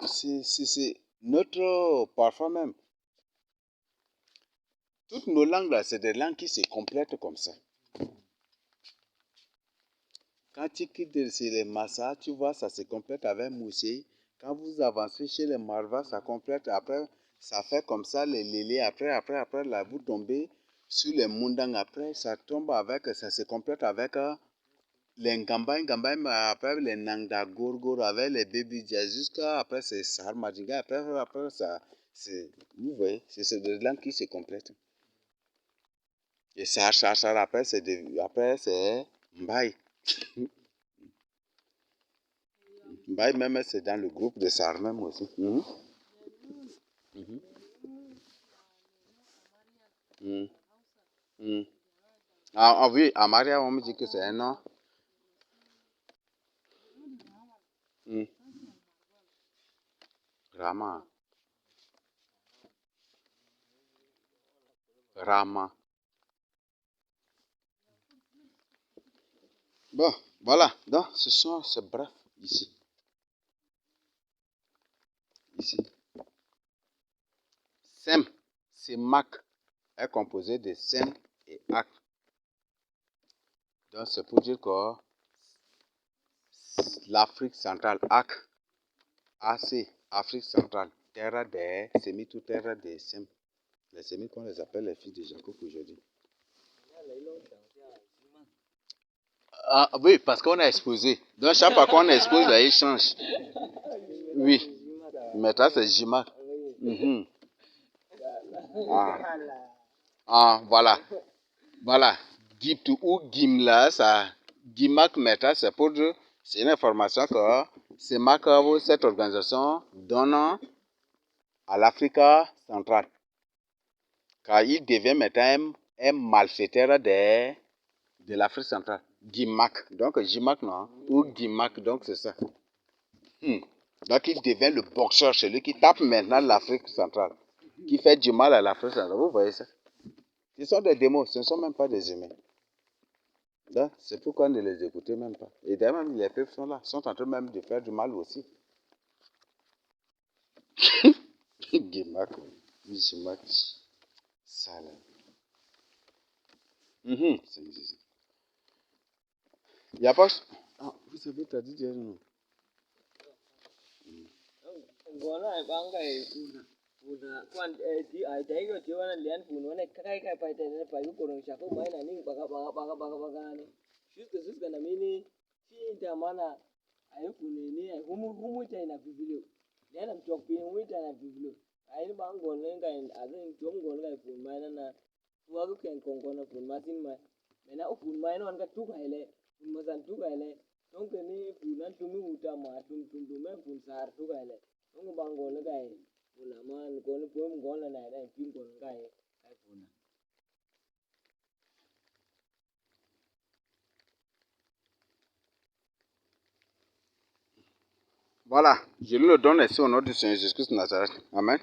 c'est notre, parfois même, toutes nos langues là, c'est des langues qui se complètent comme ça. Quand tu quittes chez les Massa, tu vois, ça se complète avec Moussi. Quand vous avancez chez les Marva, ça complète. Après, ça fait comme ça, les Lélé. Après, là, vous tombez sur les Mundang. Après, ça tombe avec, ça se complète avec les Ngamba, après les Nangda Gorgor, avec les Baby Jazz, jusqu'à après, c'est Sarmadinga. Après, ça, c'est, vous voyez, c'est des langues qui se complètent. Et ça, après, c'est Mbaye. Mbaye même, c'est dans le groupe de Sar même aussi. Mhm. Mhm. Mhm. Mhm. Ah oui, à Maria, on me dit que c'est un nom. Mhm. Rama. Rama. Bon, voilà. Donc, c'est bref ici. Ici. Sem, c'est Mac, est composé de Sem et Ak. Donc, c'est pour dire que l'Afrique centrale, AC, Afrique centrale, terre des Sémites ou terre des Sem. Les Sémites qu'on les appelle les fils de Jacob aujourd'hui. Ah, oui, parce qu'on a exposé. Donc, chaque fois qu'on expose, là, il change. Oui. Mais ça, c'est Jimak. Mm-hmm. Voilà. Voilà. Gibt ou Gimla, ça. Gimak Meta, c'est pour dire, c'est une information que cette organisation donne à l'Afrique centrale. Car il devient maintenant un malfaiteur de l'Afrique centrale. Gimak. Donc, Gimak, non? Ou Gimak, donc c'est ça. Donc, il devient le boxeur, celui qui tape maintenant l'Afrique centrale. Qui fait du mal à l'Afrique centrale. Vous voyez ça? Ce sont des démons, ce ne sont même pas des humains. Donc, c'est pourquoi ne les écoutez même pas. Et d'ailleurs, même les peuples sont là, sont en train même de faire du mal aussi. Gimak, Gimak, ça là. Il n'y a pas. Ah, vous avez traduit déjà non? Gona ai bangai una kwan di ai dai go ti wana lian pu no ne kai kai pai te ne pai ko ron sha ko mai na ning baga ne sus ga na mini fi da mana ai pu ne ai humu te na bibilio Yana chok pin wita na biblo. Ai ba ngon ne ga azin chom ngon ga pun mai na tuwa ku ken kon kon pun ma tin mai. Mena pun mai non ga tu ga ile. Pun ma san tu ga ile. Don ke ni pun nan tu mi uta ma tum me pun sar tu ga ile. Don ba ngon ne ga pun ma ngon pun ngon na na pin kon ga ai pun. Voilà, je lui le donne ici au nom du Seigneur Jésus-Christ de Nazareth. Amen.